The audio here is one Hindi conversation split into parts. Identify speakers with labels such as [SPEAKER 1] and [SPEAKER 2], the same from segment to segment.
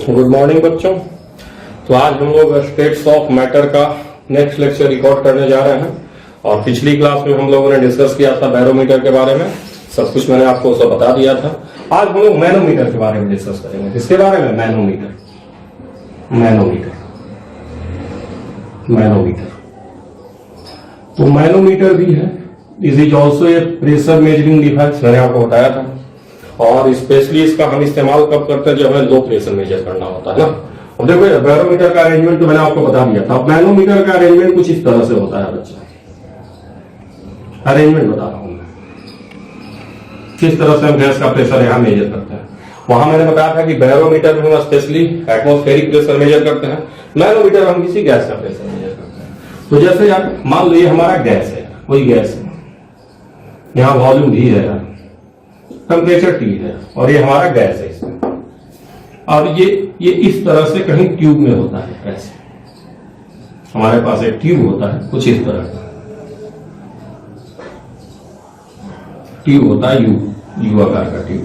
[SPEAKER 1] गुड मॉर्निंग बच्चों। तो आज हम लोग स्टेट्स ऑफ मैटर का नेक्स्ट लेक्चर रिकॉर्ड करने जा रहे हैं और पिछली क्लास में हम लोगों ने डिस्कस किया था बैरोमीटर के बारे में, सब कुछ मैंने आपको सब बता दिया था। आज हम लोग मैनोमीटर के बारे में डिस्कस करेंगे। किसके बारे में? मैनोमीटर। तो मैनोमीटर भी है, is is also a pressure measuring device, मैंने आपको बताया था। और स्पेशली इसका हम इस्तेमाल कब करते हैं? जब हमें लो प्रेशर मेजर करना होता है ना। अब देखो बैरोमीटर का अरेंजमेंट तो मैंने आपको बता दिया था। अब मैनोमीटर का अरेंजमेंट कुछ इस तरह से होता है बच्चा, अरेंजमेंट बता रहा हूं मैं किस तरह से हम गैस का प्रेशर यहां मेजर करते हैं। वहां मैंने बताया था कि बैरोमीटर में हम स्पेशली एटमॉस्फेरिक प्रेशर मेजर करते हैं, मैनोमीटर हम किसी गैस का प्रेशर मेजर करते हैं। तो जैसे यार मान लो ये हमारा गैस है, कोई गैस है, यहाँ वॉल्यूम भी है यार, टेम्परेचर टी है और ये हमारा गैस है इसमें। और ये इस तरह से कहीं ट्यूब में होता है, ऐसे हमारे पास एक ट्यूब होता है कुछ इस तरह का ट्यूब होता है, यू आकार का ट्यूब।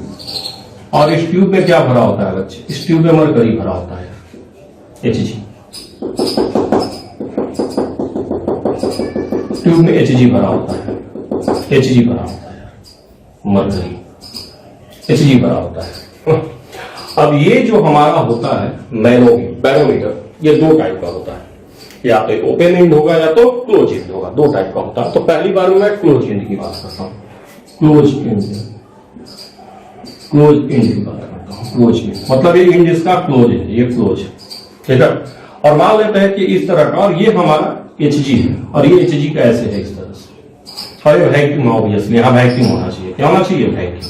[SPEAKER 1] और इस ट्यूब में क्या भरा होता है बच्चे? इस ट्यूब में मरकरी भरा होता है, Hg। ट्यूब में Hg भरा होता है, Hg भरा होता है, मरकरी Hg भरा होता है। अब ये जो हमारा होता है बैरोमीटर, ये दो टाइप का होता है, या तो ओपन एंड होगा या तो क्लोज एंड होगा, दो टाइप का होता है। तो पहली बार मैं क्लोज एंड की बात करता हूं, क्लोज एंड की बात करता हूं। क्लोज एंड मतलब ये एंड इसका क्लोज है, ये क्लोज, ठीक है। और मान लेते हैं कि इस तरह का, और ये हमारा Hg है और ये Hg का ऐसे है इस तरह से, और ये वैक्यूम ऑब्वियसली यहां वैक्यूम होना चाहिए, क्या होना चाहिए? वैक्यूम।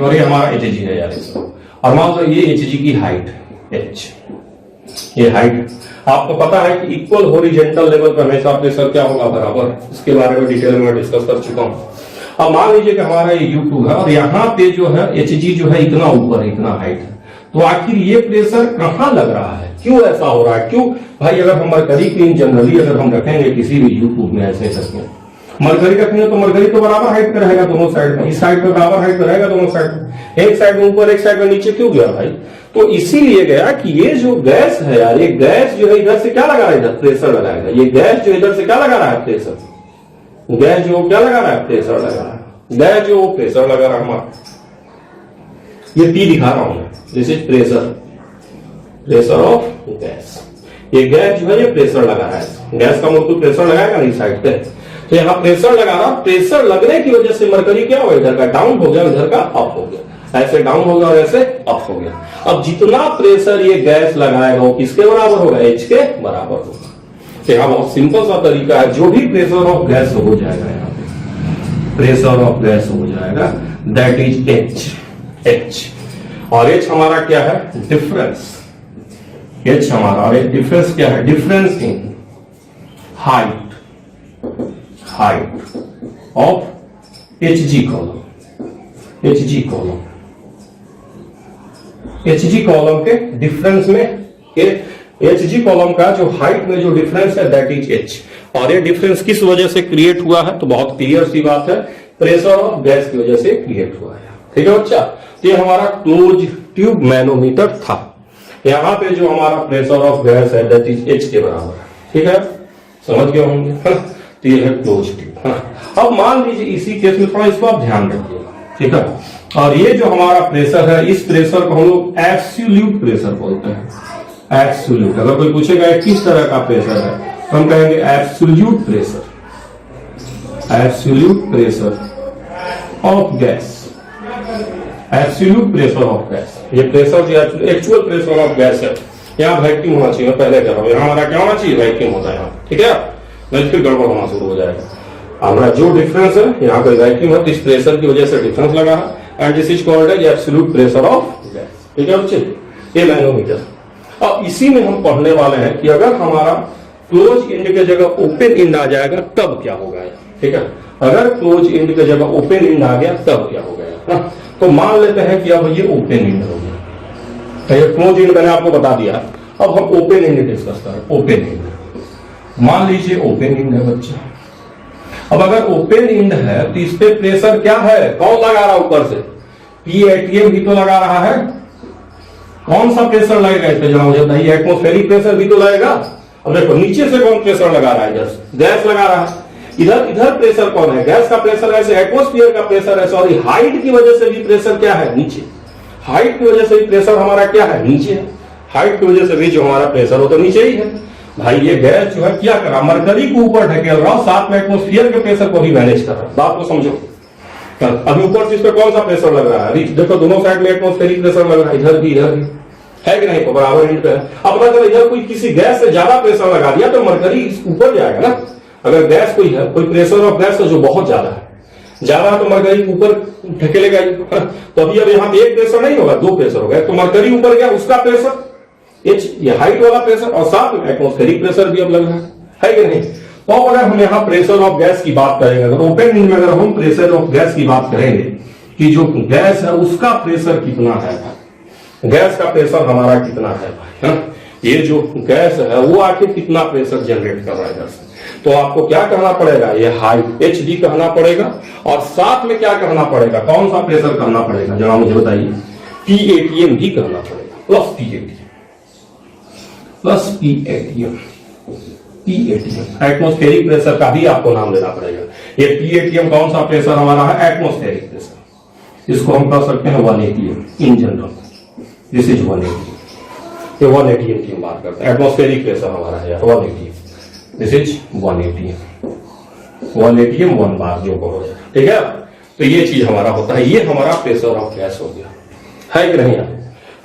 [SPEAKER 1] और ये हमारा Hg है यार इसका। और मान लो ये Hg की हाइट h, ये हाइट आपको पता है कि इक्वल हॉरिजॉन्टल लेवल पर हमेशा प्रेशर क्या होगा? बराबर। इसके बारे में डिटेल में डिस्कस कर चुका हूं। अब मान लीजिए कि हमारा ये U2 है और यहाँ पे जो है Hg जो है इतना ऊपर है, इतना हाइट है। तो आखिर ये प्रेशर कहां लग रहा है? क्यों ऐसा हो रहा है? क्यों भाई? अगर हम मरकरी की जनरली अगर हम रखेंगे किसी भी U2 में ऐसे करके मरकरी रखेंगे तो मरकरी तो बराबर हाइट पे रहेगा दोनों साइड में, इस साइड पे बराबर हाइट पे रहेगा दोनों साइड में। एक साइड में ऊपर एक साइड में नीचे क्यों गया भाई? तो इसीलिए गया कि ये जो गैस है यार, ये गैस जो है इधर से क्या लगा रहा है? इधर प्रेशर लगाएगा। ये गैस जो इधर से क्या लगा रहा है? प्रेशर। गैस जो क्या लगा रहा है? प्रेशर लगा रहा है। गैस जो प्रेशर लगा रहा है हमारा, ये P दिखा रहा हूं मैं, this is pressure of gas. ये गैस जो है ये प्रेशर लगा रहा है। गैस का मतलब प्रेशर लगाएगा नहीं साइड पे, तो यहाँ प्रेशर लगा रहा। प्रेशर लगने की वजह से मरकरी क्या हो? इधर का डाउन हो गया, इधर का अप हो गया, ऐसे डाउन हो गया और ऐसे अप हो गया। अब जितना प्रेशर ये गैस लगाएगा वो किसके बराबर होगा? H के बराबर होगा। तो यहाँ बहुत सिंपल सा तरीका है, जो भी प्रेशर ऑफ गैस हो जाएगा, यहाँ पे प्रेशर ऑफ गैस हो जाएगा, दैट इज H। और H हमारा क्या है? डिफरेंस। H हमारा, और डिफरेंस क्या है? Difference in height of Hg column. Hg column के डिफरेंस में, Hg कॉलम का जो हाइट में जो डिफरेंस है दैट इज H। और ये डिफरेंस किस वजह से क्रिएट हुआ है? तो बहुत क्लियर सी बात है, प्रेशर ऑफ गैस की वजह से क्रिएट हुआ है, ठीक है बच्चा। तो ये हमारा क्लोज ट्यूब मैनोमीटर था। यहां पे जो हमारा प्रेशर ऑफ गैस है दैट इज H के बराबर है, ठीक है, समझ गए होंगे। तो ये है क्लोज ट्यूब। अब मान लीजिए इसी केस में थोड़ा इसको आप ध्यान रखिएगा, ठीक है। और ये जो हमारा प्रेशर है, इस प्रेशर को हम लोग एब्सोल्यूट प्रेशर बोलते हैं। एब्सोल्यूट, अगर कोई पूछेगा किस तरह का प्रेशर है तो हम कहेंगे absolute pressure of gas. Absolute pressure of gas, ये प्रेशर जो एक्चुअल प्रेशर ऑफ गैस है। यहाँ वैक्यूम होना चाहिए, मैं पहले कह रहा हूं, यहाँ हमारा क्या होना चाहिए? वैक्यूम होता है यहाँ, ठीक है। नहीं फिर गड़बड़ होना शुरू हो जाएगा। हमारा जो डिफरेंस है यहाँ पर वैक्यूम है, तो इस प्रेशर की वजह से डिफरेंस लगा है, and this is called as absolute pressure of gas, ठीक है बच्चे। ये मैनोमीटर। अब इसी में हम पढ़ने वाले हैं कि अगर हमारा क्लोज एंड की जगह ओपन एंड आ जाएगा तब क्या होगा, ठीक है। अगर क्लोज एंड की जगह ओपन एंड आ गया तब क्या हो गया? तो मान लेते हैं कि अब ये ओपन एंड हो गया, ये क्लोज एंड मैंने आपको बता दिया। अब हम ओपन एंड डिस्कस करें। ओपन एंड मान लीजिए ओपन एंड है बच्चे। अब अगर ओपन एंड है तो इस पे प्रेशर क्या है? कौन लगा रहा है ऊपर से? PATM ही तो लगा रहा है, कौन सा प्रेशर लगेगा इस पे जरा मुझे बताइए। एटमॉस्फेरिक प्रेशर भी तो लगेगा। अब देखो नीचे से कौन प्रेशर लगा रहा है, इधर गैस लगा रहा है, इधर इधर प्रेशर कौन है, गैस का प्रेशर है, एटमॉस्फेयर का प्रेशर है। सॉरी, हाइट की वजह से भी प्रेशर क्या है, नीचे। हाइट की वजह से भी प्रेशर हमारा क्या है, नीचे है। हाइट की वजह से भी जो हमारा प्रेशर हो तो नीचे ही है। भाई ये गैस जो है क्या कर रहा, मरकरी को ऊपर ढकेल रहा, साथ में एटमॉस्फेयर के प्रेशर को भी मैनेज कर रहा है। बात को समझो। अभी ऊपर से इस पे कौन सा प्रेशर लग रहा है, देखो दोनों साइड में एटमॉस्फेरिक प्रेशर लग रहा है, इधर भी है कि नहीं, तो बराबर एंड पे है। अब पता चला इधर कोई किसी गैस से ज्यादा प्रेशर लगा दिया तो मरकरी ऊपर जाएगा ना। अगर गैस कोई है, कोई प्रेशर ऑफ गैस है जो बहुत ज्यादा है, तो मरकरी ऊपर ढकेलेगा। तो अभी अब यहाँ पे एक प्रेशर नहीं होगा, दो प्रेशर हो गया, तो मरकरी ऊपर गया, उसका प्रेशर एच, ये हाइट वाला प्रेशर, और साथ में एटमॉस्फेरिक प्रेशर भी अब लग रहा है कि नहीं। तो अगर हम यहाँ प्रेशर ऑफ गैस की बात करेंगे, अगर ओपन एंड में अगर हम प्रेशर ऑफ गैस की बात करेंगे कि जो गैस है उसका प्रेशर कितना है, गैस का प्रेशर हमारा कितना है भाई, ये जो गैस है वो आखिर कितना प्रेशर जनरेट कर रहा है इधर से, तो आपको क्या कहना पड़ेगा, ये हाइट एच डी कहना पड़ेगा, और साथ में क्या कहना पड़ेगा, कौन सा प्रेशर कहना पड़ेगा, जरा मुझे बताइए, पीएटीएम भी कहना पड़ेगा, प्लस पीएटीएम, एटमॉस्फेरिक प्रेशर का भी आपको नाम लेना पड़ेगा। ये पीएटीएम कौन सा प्रेशर हमारा है, एटमॉस्फेरिक प्रेशर, इसको हम कह सकते हैं 1 ATM in general, this is 1 ATM, ये 1 ATM की हम बात करते हैं। एटमॉस्फेरिक प्रेशर हमारा है 1 ATM, this is 1 ATM, 1 ATM 1 बार जो कहो, ठीक है। तो ये चीज हमारा होता है, ये हमारा प्रेशर ऑफ गैस हो गया, है कि नहीं, है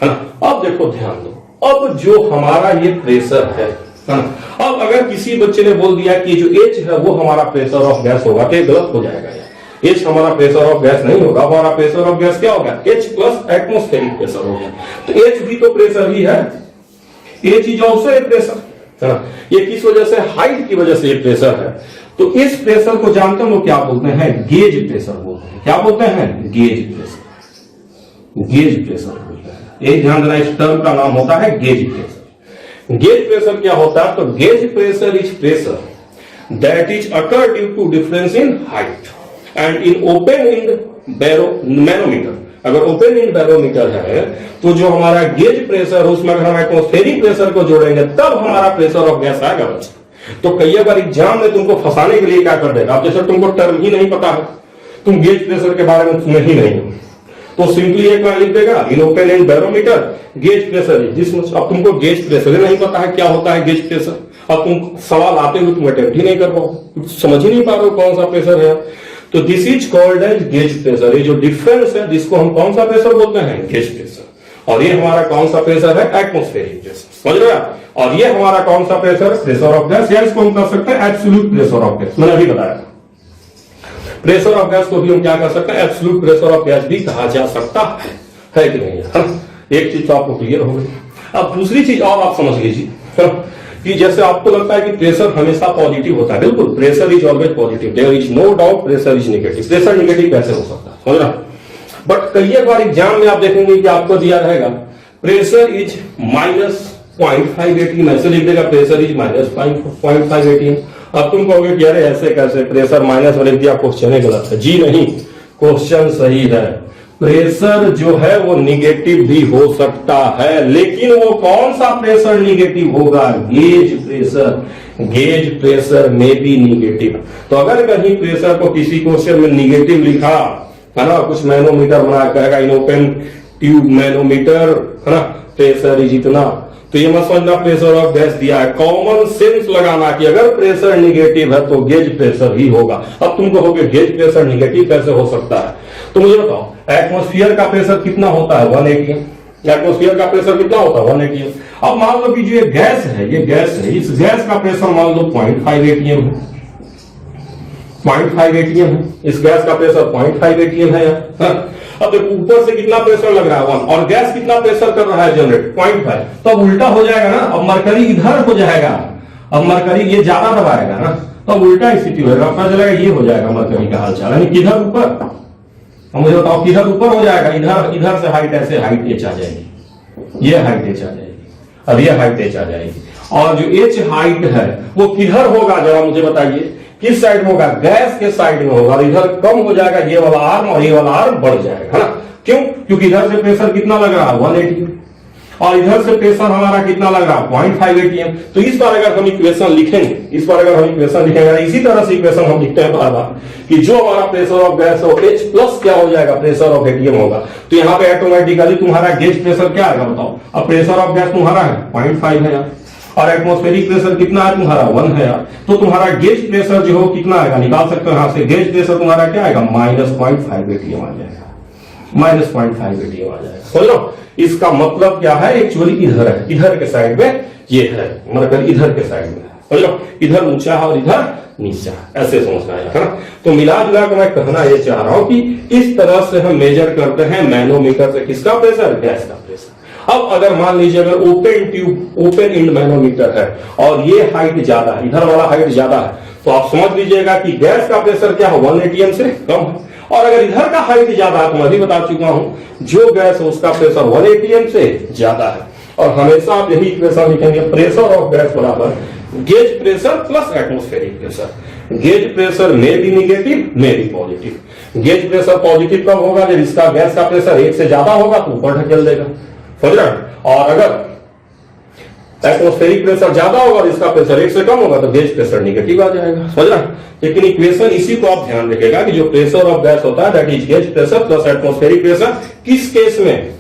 [SPEAKER 1] ना। अब देखो ध्यान दो, अब जो हमारा ये प्रेशर है, अब अगर किसी बच्चे ने बोल दिया कि जो एच है वो हमारा प्रेशर ऑफ गैस होगा, तो गलत हो जाएगा यार। एच हमारा प्रेशर ऑफ गैस नहीं होगा, हमारा प्रेशर ऑफ गैस क्या होगा, एच प्लस एटमॉस्फेरिक प्रेशर हो गया। तो एच भी तो प्रेशर ही है, H is also a pressure, है ना। ये किस वजह से, हाइट की वजह से ये प्रेशर है। तो इस प्रेशर को जानते हो क्या बोलते हैं, गेज प्रेशर बोलते हैं। क्या बोलते हैं, गेज प्रेशर, गेज प्रेशर बोलते हैं। एक ध्यान देना, इस टर्म का नाम होता है गेज प्रेशर। गेज प्रेशर क्या होता है, तो gauge pressure is pressure that is occur due to difference in height and in open end manometer. अगर ओपन इंड बैरोमीटर है तो जो हमारा गेज प्रेशर है उसमें अगर हम एटमॉस्फेरिक प्रेशर को जोड़ेंगे तब हमारा प्रेशर ऑफ गैस आएगा। तो कई बार एग्जाम में तुमको फंसाने के लिए क्या कर देगा, अब जैसे तुमको टर्म ही नहीं पता है, तुम गेज प्रेशर के बारे में तुम्हें ही नहीं, तो सिंपली एक बार लिख देगा in open and barometer gauge pressure जिसमें, अब तुमको गेज प्रेशर नहीं पता है क्या होता है गेज प्रेशर, अब तुम सवाल आते हुए तुम अटेम्प्ट ही नहीं कर पाओ, समझ ही नहीं पा रहे हो कौन सा प्रेशर है। तो this is called as gauge pressure. ये जो डिफरेंस है जिसको हम कौन सा प्रेशर बोलते हैं, गेज प्रेशर, और ये हमारा कौन सा प्रेशर है, एटमॉस्फेरिक प्रेशर, समझ रहे हैं। और ये हमारा कौन सा प्रेशर, प्रेशर ऑफ गैस, या इसको हम कर सकते हैं एब्सोल्यूट प्रेशर ऑफ गैस, मैंने अभी बताया। प्रेशर ऑफ गैस को भी हम क्या कर सकते हैं, एब्सोल्यूट प्रेशर ऑफ गैस भी कहा जा सकता है कि नहीं है। एक चीज तो आपको क्लियर हो गई। अब दूसरी चीज और आप समझ लीजिए कि जैसे आपको लगता है कि प्रेशर हमेशा पॉजिटिव होता है, बिल्कुल, pressure is always positive, there is no doubt pressure is negative. Pressure negative कैसे हो सकता है, समझ रहा। बट कई बार एग्जाम में आप देखेंगे कि आपको दिया रहेगा प्रेशर इज -0.5 ATM, ऐसे लिख देगा प्रेशर इज -0.5 ATM। अब तुम कहोगे कि अरे ऐसे कैसे, प्रेशर माइनस लिख दिया, क्वेश्चन गलत है। जी नहीं, क्वेश्चन सही है। प्रेशर जो है वो निगेटिव भी हो सकता है, लेकिन वो कौन सा प्रेशर निगेटिव होगा, गेज प्रेशर। गेज प्रेशर में भी निगेटिव। तो अगर कहीं प्रेशर को किसी क्वेश्चन में निगेटिव लिखा है ना, कुछ मैनोमीटर बना कहेगा इन ओपन ट्यूब मैनोमीटर, है ना, प्रेशर इज इतना, तो ये मत समझना प्रेशर ऑफ गैस दिया है। कॉमन सेंस लगाना कि अगर प्रेशर निगेटिव है तो गेज प्रेशर ही होगा। अब तुम कहोगे गेज प्रेशर निगेटिव कैसे हो सकता है, तो मुझे बताओ एटमॉस्फेयर का प्रेशर कितना होता है, 1 ATM। एटमॉस्फेयर का प्रेशर कितना होता है, 1 ATM। अब मान लो कि जो ये गैस है, ये गैस है, इस गैस का प्रेशर मान लो 0.5 ATM है, 0.5 ATM है, इस गैस का प्रेशर 0.5 ATM है। अब देखो ऊपर से कितना प्रेशर लग रहा है 1, और गैस कितना प्रेशर कर रहा है जनरेट 0.5, तो अब उल्टा हो जाएगा ना, अब मरकरी इधर हो जाएगा, अब मरकरी ये ज्यादा दबाएगा ना, तो अब उल्टा स्थिति होगा, पता चलेगा ये हो जाएगा मरकरी का हालचाल, यानी किधर ऊपर, मुझे बताओ किधर ऊपर हो जाएगा, इधर से हाइट, ऐसे हाइट एच आ जाएगी, ये हाइट एच आ जाएगी, अब ये हाइट एच आ जाएगी, और जो एच हाइट है वो किधर होगा, जरा मुझे बताइए किस साइड में होगा, गैस के साइड में होगा, और इधर कम हो जाएगा ये वाला आर्म, और ये वाला आर्म बढ़ जाएगा, है ना। क्यों, क्योंकि इधर से प्रेशर कितना लग रहा है 1 ATM, और इधर से प्रेशर हमारा कितना लग रहा है 0.5 ATM। तो इस बार अगर हम इक्वेशन लिखेंगे, इस बार अगर हम इक्वेशन लिखेंगे, इसी तरह से इक्वेशन हम लिखते हैं बार बार कि जो हमारा प्रेशर ऑफ गैस हो H प्लस क्या हो जाएगा प्रेशर ऑफ ATM होगा। तो यहाँ पे ऑटोमेटिकली तुम्हारा गेज प्रेशर क्या आएगा बताओ। अब प्रेशर ऑफ गैस तुम्हारा है 0.5 है यार, और एटमॉस्फेरिक प्रेशर कितना है तुम्हारा 1 है यार। तो तुम्हारा गेज प्रेशर जो हो कितना आएगा निकाल सकते हो यहाँ से। गेज प्रेशर तुम्हारा क्या आएगा -0.5 ATM आ जाएगा, -0.5 ATM आ जाएगा। समझ लो इसका मतलब क्या है, एक्चुअली इधर है, इधर के साइड में ये है, मतलब इधर के साइड में समझ लो, इधर ऊंचा है और इधर नीचा, ऐसे समझना है ना। तो मिला जुला कर मैं कहना ये चाह रहा हूं कि इस तरह से हम मेजर करते हैं मैनोमीटर से किसका प्रेशर, गैस का प्रेशर। अब अगर मान लीजिए अगर open tube, open end manometer है और ये हाइट ज्यादा है, इधर वाला हाइट ज्यादा है, तो आप समझ लीजिएगा कि गैस का प्रेशर क्या है 1 ATM से कम है। और अगर इधर का हाइट ज्यादा है, तो मैं भी बता चुका हूं जो गैस है उसका प्रेशर 1 ATM से ज्यादा है। और हमेशा आप यही इक्वेशन लिखेंगे, प्रेशर ऑफ गैस बराबर gauge pressure plus atmospheric pressure. Gauge pressure में भी निगेटिव में भी पॉजिटिव। गेज प्रेशर पॉजिटिव कब होगा, जब इसका गैस का प्रेशर 1 से ज्यादा होगा तो ऊपर ढकेल देगा, समझ रहे हैं। और अगर एटमॉस्फेरिक प्रेशर ज्यादा होगा और इसका प्रेशर 1 से कम होगा तो गेज प्रेशर निगेटिव आ जाएगा, समझ रहे हैं। लेकिन इक्वेशन इसी को आप ध्यान रखिएगा कि जो प्रेशर ऑफ गैस होता है that is gauge pressure plus atmospheric pressure. किस केस में,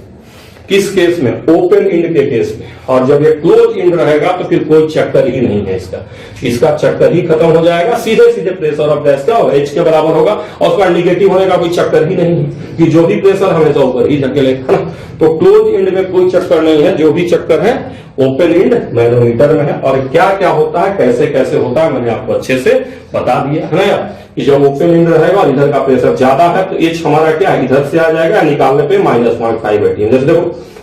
[SPEAKER 1] किस केस में, ओपन इंड के केस में। और जब ये क्लोज इंड रहेगा तो फिर कोई चक्कर ही नहीं है इसका, इसका चक्कर ही खत्म हो जाएगा। सीधे सीधे प्रेशर ऑफ गैस क्या होगा, H के बराबर होगा और उसका निगेटिव होने का कोई चक्कर ही नहीं है कि जो भी प्रेशर हमेशा ऊपर ही धकेलेगा। तो क्लोज इंड में कोई चक्कर नहीं है, जो भी चक्कर है ओपन इंड मैनोमीटर में है। और क्या क्या होता है, कैसे कैसे होता है, मैंने आपको अच्छे से बता दिया है ना यार, कि जब ओपन इंड रहेगा और इधर का प्रेशर ज्यादा है तो H हमारा क्या है इधर से आ जाएगा, निकालने पे -0.5 ATM। जैसे देखो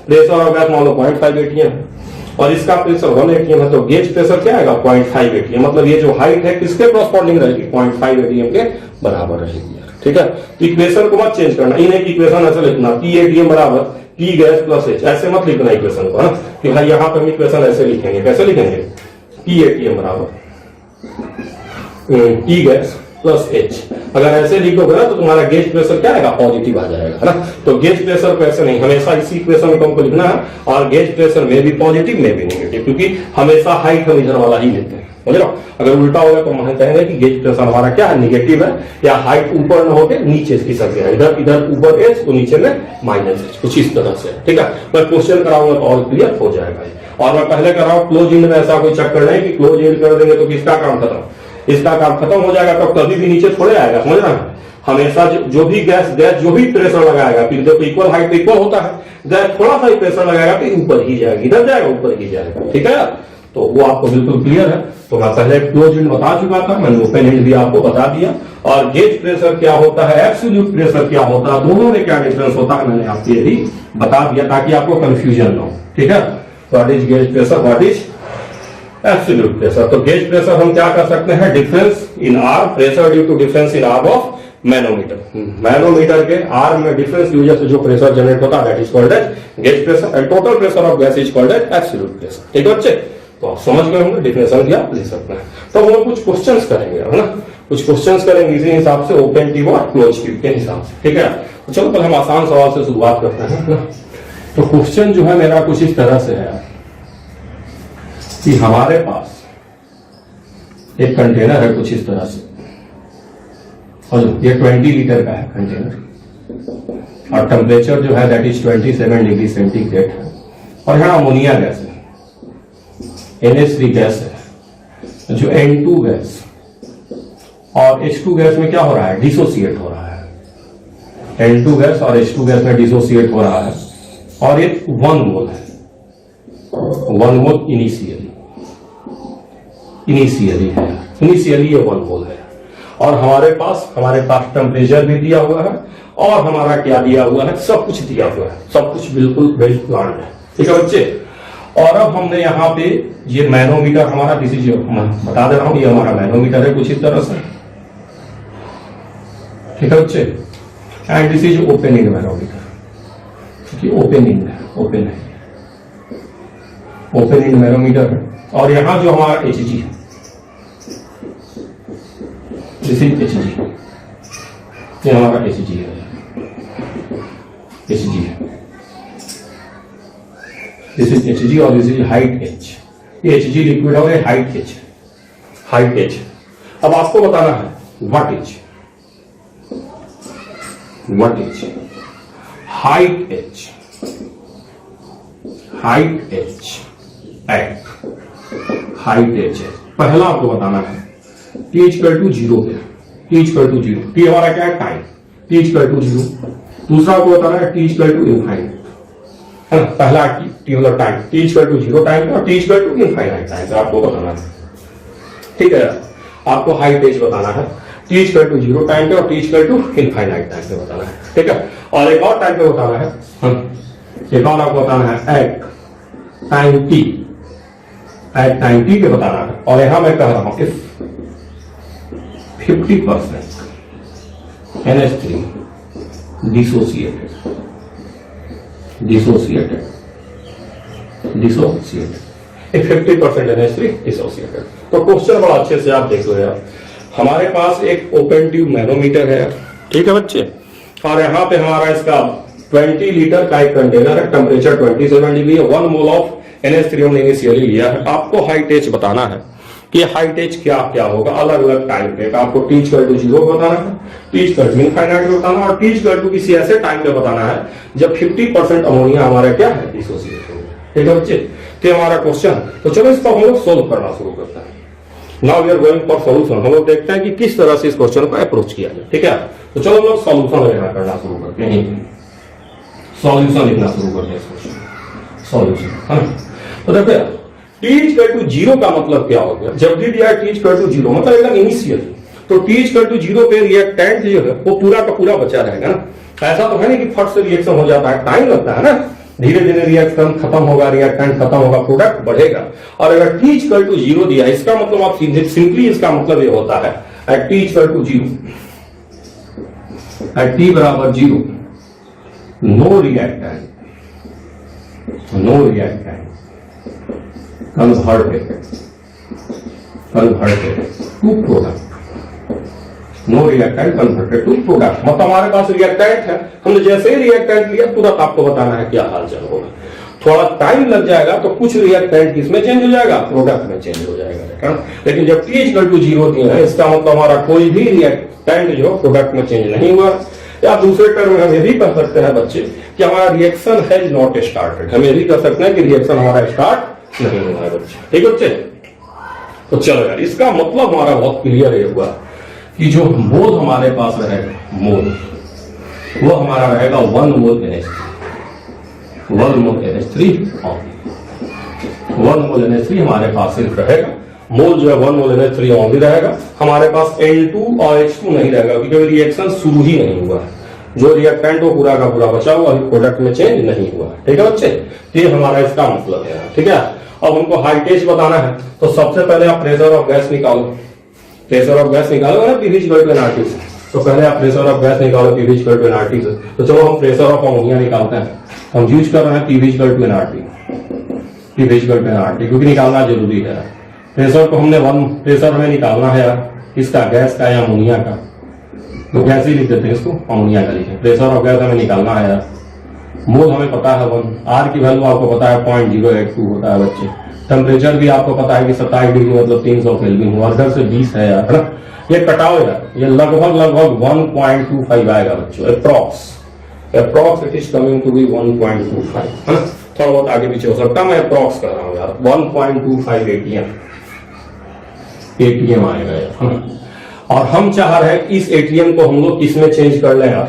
[SPEAKER 1] प्रेशर ऑफ गैस मान लो 0.5 ATM और इसका प्रेशर 1 ATM है, तो गेज प्रेशर क्या आएगा 0.5 ATM। मतलब ये जो हाइट है किसके कॉरस्पॉन्डिंग रहेगी, 0.5 ATM के बराबर रहेगी, ठीक है। तो इक्वेशन को मत चेंज करना, इन्हें इक्वेशन ऐसे लिखना P ATM बराबर P गैस प्लस H, ऐसे मत लिखना इक्वेशन को, कि भाई यहाँ पे हम इक्वेशन ऐसे लिखेंगे। कैसे लिखेंगे, P ATM बराबर P गैस प्लस H। अगर ऐसे लिखोगे ना तो तुम्हारा गेज प्रेशर क्या आएगा, पॉजिटिव आ जाएगा, है ना। तो गेज प्रेशर को ऐसे नहीं, हमेशा इसी इक्वेशन को हमको लिखना है। और गेज प्रेशर में भी पॉजिटिव में भी नेगेटिव, क्योंकि हमेशा हाइट हम इधर वाला ही लेते हैं, समझ लो। अगर उल्टा होगा तो हम कहेंगे कि गेज प्रेशर हमारा क्या है, निगेटिव है, या हाइट ऊपर न होकर नीचे खिसक गया, इधर इधर ऊपर H तो नीचे में -H, कुछ इस तरह से, ठीक है। मैं क्वेश्चन कराऊंगा तो और क्लियर हो जाएगा। और मैं पहले कर रहा हूं क्लोज इंड में ऐसा कोई चक्कर नहीं कि क्लोज इंड कर देंगे तो किसका काम खत्म, इसका काम खत्म हो जाएगा, तो कभी भी नीचे थोड़े आएगा, समझ रहे हैं। हमेशा जो भी गैस जो भी प्रेशर लगाएगा, फिर देखो इक्वल हाइट इक्वल होता है, गैस थोड़ा सा ही प्रेशर लगाएगा तो ऊपर ही जाएगा, इधर जाएगा ऊपर ही जाएगा, ठीक है। तो वो आपको बिल्कुल क्लियर है। तो मैं पहले क्लोज इंड बता चुका था, मैंने ओपन इंड भी आपको बता दिया। और गेज प्रेशर क्या होता है, एब्सोल्यूट प्रेशर क्या होता है, दोनों में क्या डिफरेंस होता है, मैंने आपको यही बता दिया ताकि आपको कंफ्यूजन न हो, ठीक है। What is gauge pressure, what is absolute pressure. तो गेज प्रेशर हम क्या कर सकते हैं, difference in R, pressure due to difference in R of manometer. Manometer के आर में डिफरेंस की वजह से जो प्रेशर जनरेट होता है that is called as gauge pressure and total pressure of gas is called as absolute pressure, ठीक है बच्चे। तो आप समझ गए होंगे डिफिनेशन क्या ले सकते हैं। तो हम कुछ क्वेश्चंस करेंगे, है ना, कुछ क्वेश्चंस करेंगे इसी हिसाब से, ओपन ट्यूब और क्लोज ट्यूब के हिसाब से, ठीक है। तो चलो पहले हम आसान सवाल से शुरुआत करते हैं, ना। तो क्वेश्चन जो है मेरा कुछ इस तरह से है कि हमारे पास एक कंटेनर है कुछ इस तरह से, और ये 20 लीटर का है कंटेनर, और टेम्परेचर जो है दैट इज 27 डिग्री सेंटीग्रेड है, और यहाँ अमोनिया गैस है, NH3 गैस है, जो N2 गैस और H2 गैस में क्या हो रहा है, डिसोसिएट हो रहा है। N2 गैस और H2 गैस में डिसोसिएट हो रहा है, और एक 1 मोल है, 1 मोल इनिशियली ये 1 मोल है। और हमारे पास टेम्परेचर भी दिया हुआ है, और हमारा क्या दिया हुआ है, सब कुछ दिया हुआ है, सब कुछ बिल्कुल वेल प्लान है, ठीक है बच्चे। और अब हमने यहाँ पे ये मैनोमीटर हमारा, दिस इज बता दे रहा हूं, ये हमारा मैनोमीटर है कुछ इस तरह से, ठीक है बच्चे। And this is open end manometer, open end है, ओपन इंड मैनोमीटर है। और यहां जो हमारा HG है, दिस इज HG, ये हमारा HG है, दिस इज Hg और दिस इज हाइट H। ये Hg लिक्विड है और ये हाइट H, हाइट H। अब आपको बताना है what is height H, height H at height H है। पहला आपको बताना है T इक्वल टू 0 पे, T इक्वल टू 0, T हमारा क्या है टाइम, T इक्वल टू 0। दूसरा आपको बताना है T इक्वल टू इनफाइनाइट, है ना, पहला T मतलब time, T equal to 0 time और T equal to infinite time आपको बताना है। ठीक है, आपको हाइट H बताना है, T इक्वल टू 0 टाइम पे और T equal to infinite time पे बताना है। ठीक है, और एक और टाइम पे बताना है, एक और आपको बताना है at time T, at time T पे बताना है। और यहां मैं कह रहा हूं if 50% NH3 dissociated, if 50% NH3 dissociated। तो क्वेश्चन बड़ा अच्छे से आप देख लो यार। हमारे पास एक ओपन ट्यूब मैनोमीटर है, ठीक है बच्चे, और यहाँ पे हमारा इसका 20 लीटर का एक कंटेनर है, टेम्परेचर 27 डिग्री है, 1 मोल ऑफ NH3 हमने इनिशियली लिया है। आपको हाइट H बताना है कि हाइट H क्या क्या होगा अलग अलग टाइम पे। आपको T इक्वल टू 0 बताना है, T इक्वल टू इनफाइनाइट बताना है और T इक्वल टू किसी ऐसे टाइम पे बताना है जब 50% अमोनिया हमारा क्या है डिसोसिएट हो गया। ठीक है बच्चे, तो हमारा क्वेश्चन। तो चलो इसको हम लोग सोल्व करना शुरू करते हैं। Now we are going for solution. हम लोग देखते हैं कि किस तरह से इस क्वेश्चन को अप्रोच किया जाए। ठीक है, तो चलो हम लोग सॉल्यूशन लिखना करना शुरू करते हैं, सॉल्यूशन लिखना शुरू करते हैं इस क्वेश्चन सॉल्यूशन, है ना। तो देखो T इक्वल टू 0 का मतलब क्या हो गया, जब भी दिया T इक्वल टू 0 मतलब एकदम इनिशियल, तो T इक्वल टू 0 पे रिएक्टेंट जो है वो पूरा का पूरा बचा रहेगा ना। ऐसा तो है नहीं कि फट से रिएक्शन हो जाता है, टाइम लगता है ना, धीरे धीरे रिएक्शन खत्म होगा, रिएक्टेंट खत्म होगा, प्रोडक्ट बढ़ेगा। और अगर T इक्वल टू 0 दिया, इसका मतलब आप सिंपली इसका मतलब ये होता है at T equal to 0, at T बराबर 0 no reactant converted to product, no reactant converted to product। मतलब हमारे पास रिएक्टेंट है, हमने जैसे ही रिएक्टेंट लिया तुरंत आपको बताना है क्या हाल चाल होगा। थोड़ा टाइम लग जाएगा तो कुछ रिएक्टेंट किसमें चेंज हो जाएगा, प्रोडक्ट में चेंज हो जाएगा। लेकिन जब T इक्वल टू 0 दिया है, इसका मतलब हमारा कोई भी रिएक्टेंट जो प्रोडक्ट में चेंज नहीं हुआ। या दूसरे टर्म में हम ये भी कह सकते हैं बच्चे कि हमारा रिएक्शन हैज नॉट स्टार्टेड, हम ये भी कह सकते हैं कि रिएक्शन हमारा स्टार्ट नहीं हुआ है बच्चे। ठीक है बच्चे, तो चलो यार, इसका मतलब हमारा बहुत क्लियर ये हुआ कि जो मोल हमारे पास रहेगा, मोल वो हमारा रहेगा 1 मोल NH3, 1 मोल NH3 1 मोल NH3 हमारे पास सिर्फ रहेगा। मोल जो है 1 मोल NH3 ओनली रहेगा, हमारे पास N2 और H2 नहीं रहेगा क्योंकि रिएक्शन शुरू ही नहीं हुआ है। जो रिएक्टेंट वो पूरा का पूरा बचा हुआ, अभी प्रोडक्ट में चेंज नहीं हुआ। ठीक है बच्चे, ये हमारा इसका मतलब है। ठीक है, अब हमको हाइट H बताना है, तो सबसे पहले आप प्रेशर ऑफ गैस निकालो, प्रेशर ऑफ गैस निकालो ना PV इक्वल टू nRT से। तो पहले आप प्रेशर ऑफ गैस निकालो PV इक्वल टू nRT से। तो चलो हम प्रेशर ऑफ अमोनिया निकालते हैं। हम यूज कर रहे हैं PV equal to nRT, PV equal to nRT क्योंकि निकालना जरूरी है। प्रेशर को हमने 1 प्रेशर हमें निकालना है यार, किसका, गैस का या अमोनिया का। तो गैस ही लिख देते हैं इसको, अमोनिया का लिखें। प्रेशर ऑफ गैस हमें निकालना है यार, मोल हमें पता है 1, R की वैल्यू आपको पता है 0.082 होता है बच्चे। टेम्परेचर भी आपको पता है कि 27 डिग्री मतलब 300 केल्विन हुआ, इधर से 20 है यार, है ना। ये कटाओ यार, ये लगभग 1.25 आएगा बच्चों, approx it is coming to be 1.25, है ना। थोड़ा बहुत आगे पीछे हो सकता है, मैं अप्रॉक्स कर रहा हूँ यार, 1.25 ATM आएगा यार। और हम चाह रहे हैं कि इस ATM को हम लोग किसमें चेंज कर लें यार,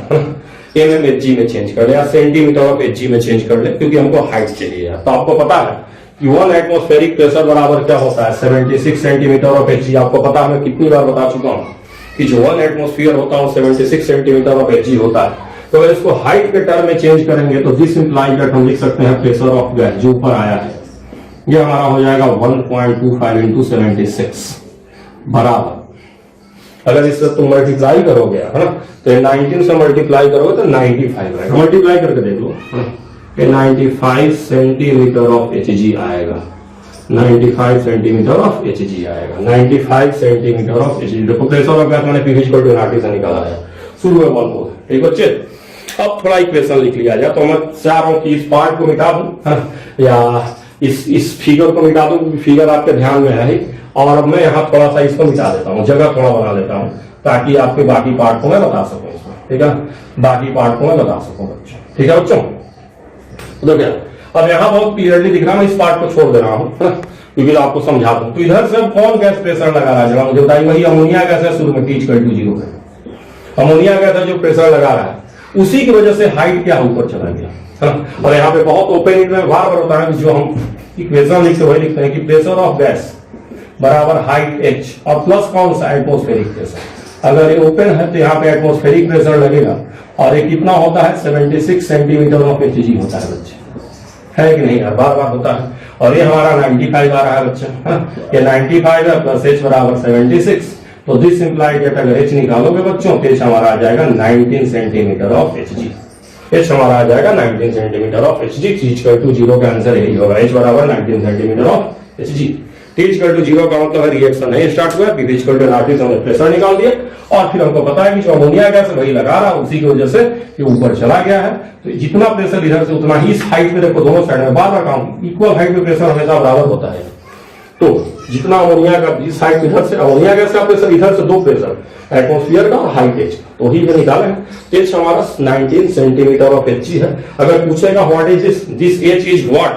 [SPEAKER 1] mmHg में चेंज कर ले या सेंटीमीटर ऑफ Hg में चेंज कर ले, क्योंकि हमको हाइट चाहिए यार। तो आपको पता है कि 1 एटमॉस्फेरिक प्रेशर बराबर क्या होता है, 76 सेंटीमीटर ऑफ Hg। आपको पता है, मैं कितनी बार बता चुका हूं कि जो 1 एटमॉस्फेयर होता है 76 सेंटीमीटर ऑफ Hg होता है। तो अगर इसको हाइट के टर्म में चेंज करेंगे तो दिस इंप्लाइज दैट हम लिख सकते हैं प्रेशर ऑफ गैस जो ऊपर आया है, ये हमारा हो जाएगा 1.25 इंटू 76 बराबर, अगर इससे तुम मल्टीप्लाई करोगे है ना, तो 19 से मल्टीप्लाई करोगे तो 95 आएगा। मल्टीप्लाई करके देख लो, 95 सेंटीमीटर ऑफ Hg आएगा, 95 सेंटीमीटर ऑफ Hg आएगा, 95 सेंटीमीटर ऑफ Hg। देखो प्रेशर ऑफ गैस मैंने PV इक्वल टू nRT से निकाला है, शुरू में 1 मोल। ठीक बच्चे, अब थोड़ा इक्वेशन लिख लिया जाए, तो मैं चाह रहा हूं कि इस पार्ट को मिटा दूं, या इस फिगर को मिटा दूं, क्योंकि फिगर आपके ध्यान में है ही। और अब मैं यहाँ थोड़ा सा इसको मिटा देता हूँ, जगह थोड़ा बना लेता हूँ, ताकि आपके बाकी पार्ट को मैं बता सकूं इसमें, ठीक है, बाकी पार्ट को मैं बता सकूं बच्चों, ठीक है बच्चों। तो क्या अब यहाँ बहुत क्लियरली दिख रहा है, मैं इस पार्ट को छोड़ दे रहा हूँ, क्योंकि आपको समझा दूं। तो इधर से कौन गैस प्रेशर लगा रहा है, जरा मुझे बताइए। वही अमोनिया गैस है, शुरू में T = 0 है, अमोनिया गैस है जो प्रेशर लगा रहा है, उसी की वजह से हाइट क्या ऊपर चला गया। और यहाँ पे बहुत ओपन में बार बार होता है, जो हम इक्वेशन लिखते वही लिखते हैं कि प्रेशर ऑफ गैस बराबर हाइट h, और प्लस कौन सा, एटमोस्फेरिक प्रेशर। अगर ये ओपन है तो यहाँ पे एटमोस्फेरिक प्रेशर लगेगा, और ये कितना होता है, 76 सेंटीमीटर ऑफ Hg होता है बच्चे, है कि नहीं, बार बार होता है। और ये हमारा 95 आ रहा है बच्चा, ये 95 है प्लस h बराबर 76, तो दिस इंप्लाइड दैट अगर h निकालोगे बच्चों तो h हमारा आ जाएगा 19 सेंटीमीटर ऑफ Hg, h हमारा आ जाएगा 19 सेंटीमीटर ऑफ Hg। T = 0 का आंसर यही होगा, h बराबर 19 सेंटीमीटर ऑफ Hg। T = 0 का मतलब है रिएक्शन नहीं स्टार्ट हुआ, P = nRT से हमने प्रेशर निकाल दिया, और फिर हमको पता है कि जो अमोनिया गैस वही लगा रहा है, उसी की वजह से ये ऊपर चला गया है। तो जितना प्रेशर इधर से उतना ही इस हाइट में, देखो दोनों साइड में बार बार काम, इक्वल हाइट में प्रेशर हमेशा बराबर होता है। तो जितना अमोनिया का इस हाइट इधर से, अमोनिया गैस का प्रेशर इधर से दो प्रेशर, एटमोस्फियर का और हाइट H, तो ही निकाले हैं। H हमारा 19 सेंटीमीटर ऑफ Hg है। अगर पूछेगा what is this H is what,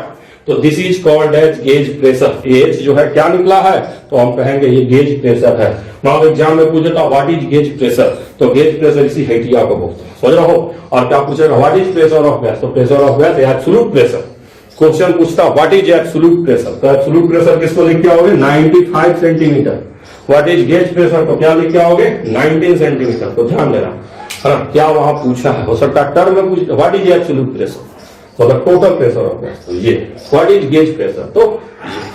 [SPEAKER 1] तो this is called as gauge pressure. H जो है क्या निकला है, तो हम कहेंगे ये गेज प्रेशर है। मान एग्जाम में पूछेगा व्हाट इज गेज प्रेशर, तो गेज प्रेशर इसी हेटिया को बोलते हैं, समझ रहा हो। और क्या पूछेगा what is pressure of gas, तो pressure of gas absolute pressure. Question पूछता व्हाट इज एब्सोल्यूट प्रेशर, तो एब्सोल्यूट प्रेशर किसको लिख के आओगे, 95 centimetre. What is gauge pressure, तो क्या लिख के आओगे, 19 सेंटीमीटर। तो ध्यान देना, है ना, क्या वहां पूछा है, हो सकता है टर्म में पूछ, व्हाट इज एब्सोल्यूट प्रेशर, तो टोटल प्रेशर ऑफ गैस, तो ये व्हाट इज गेज प्रेशर, तो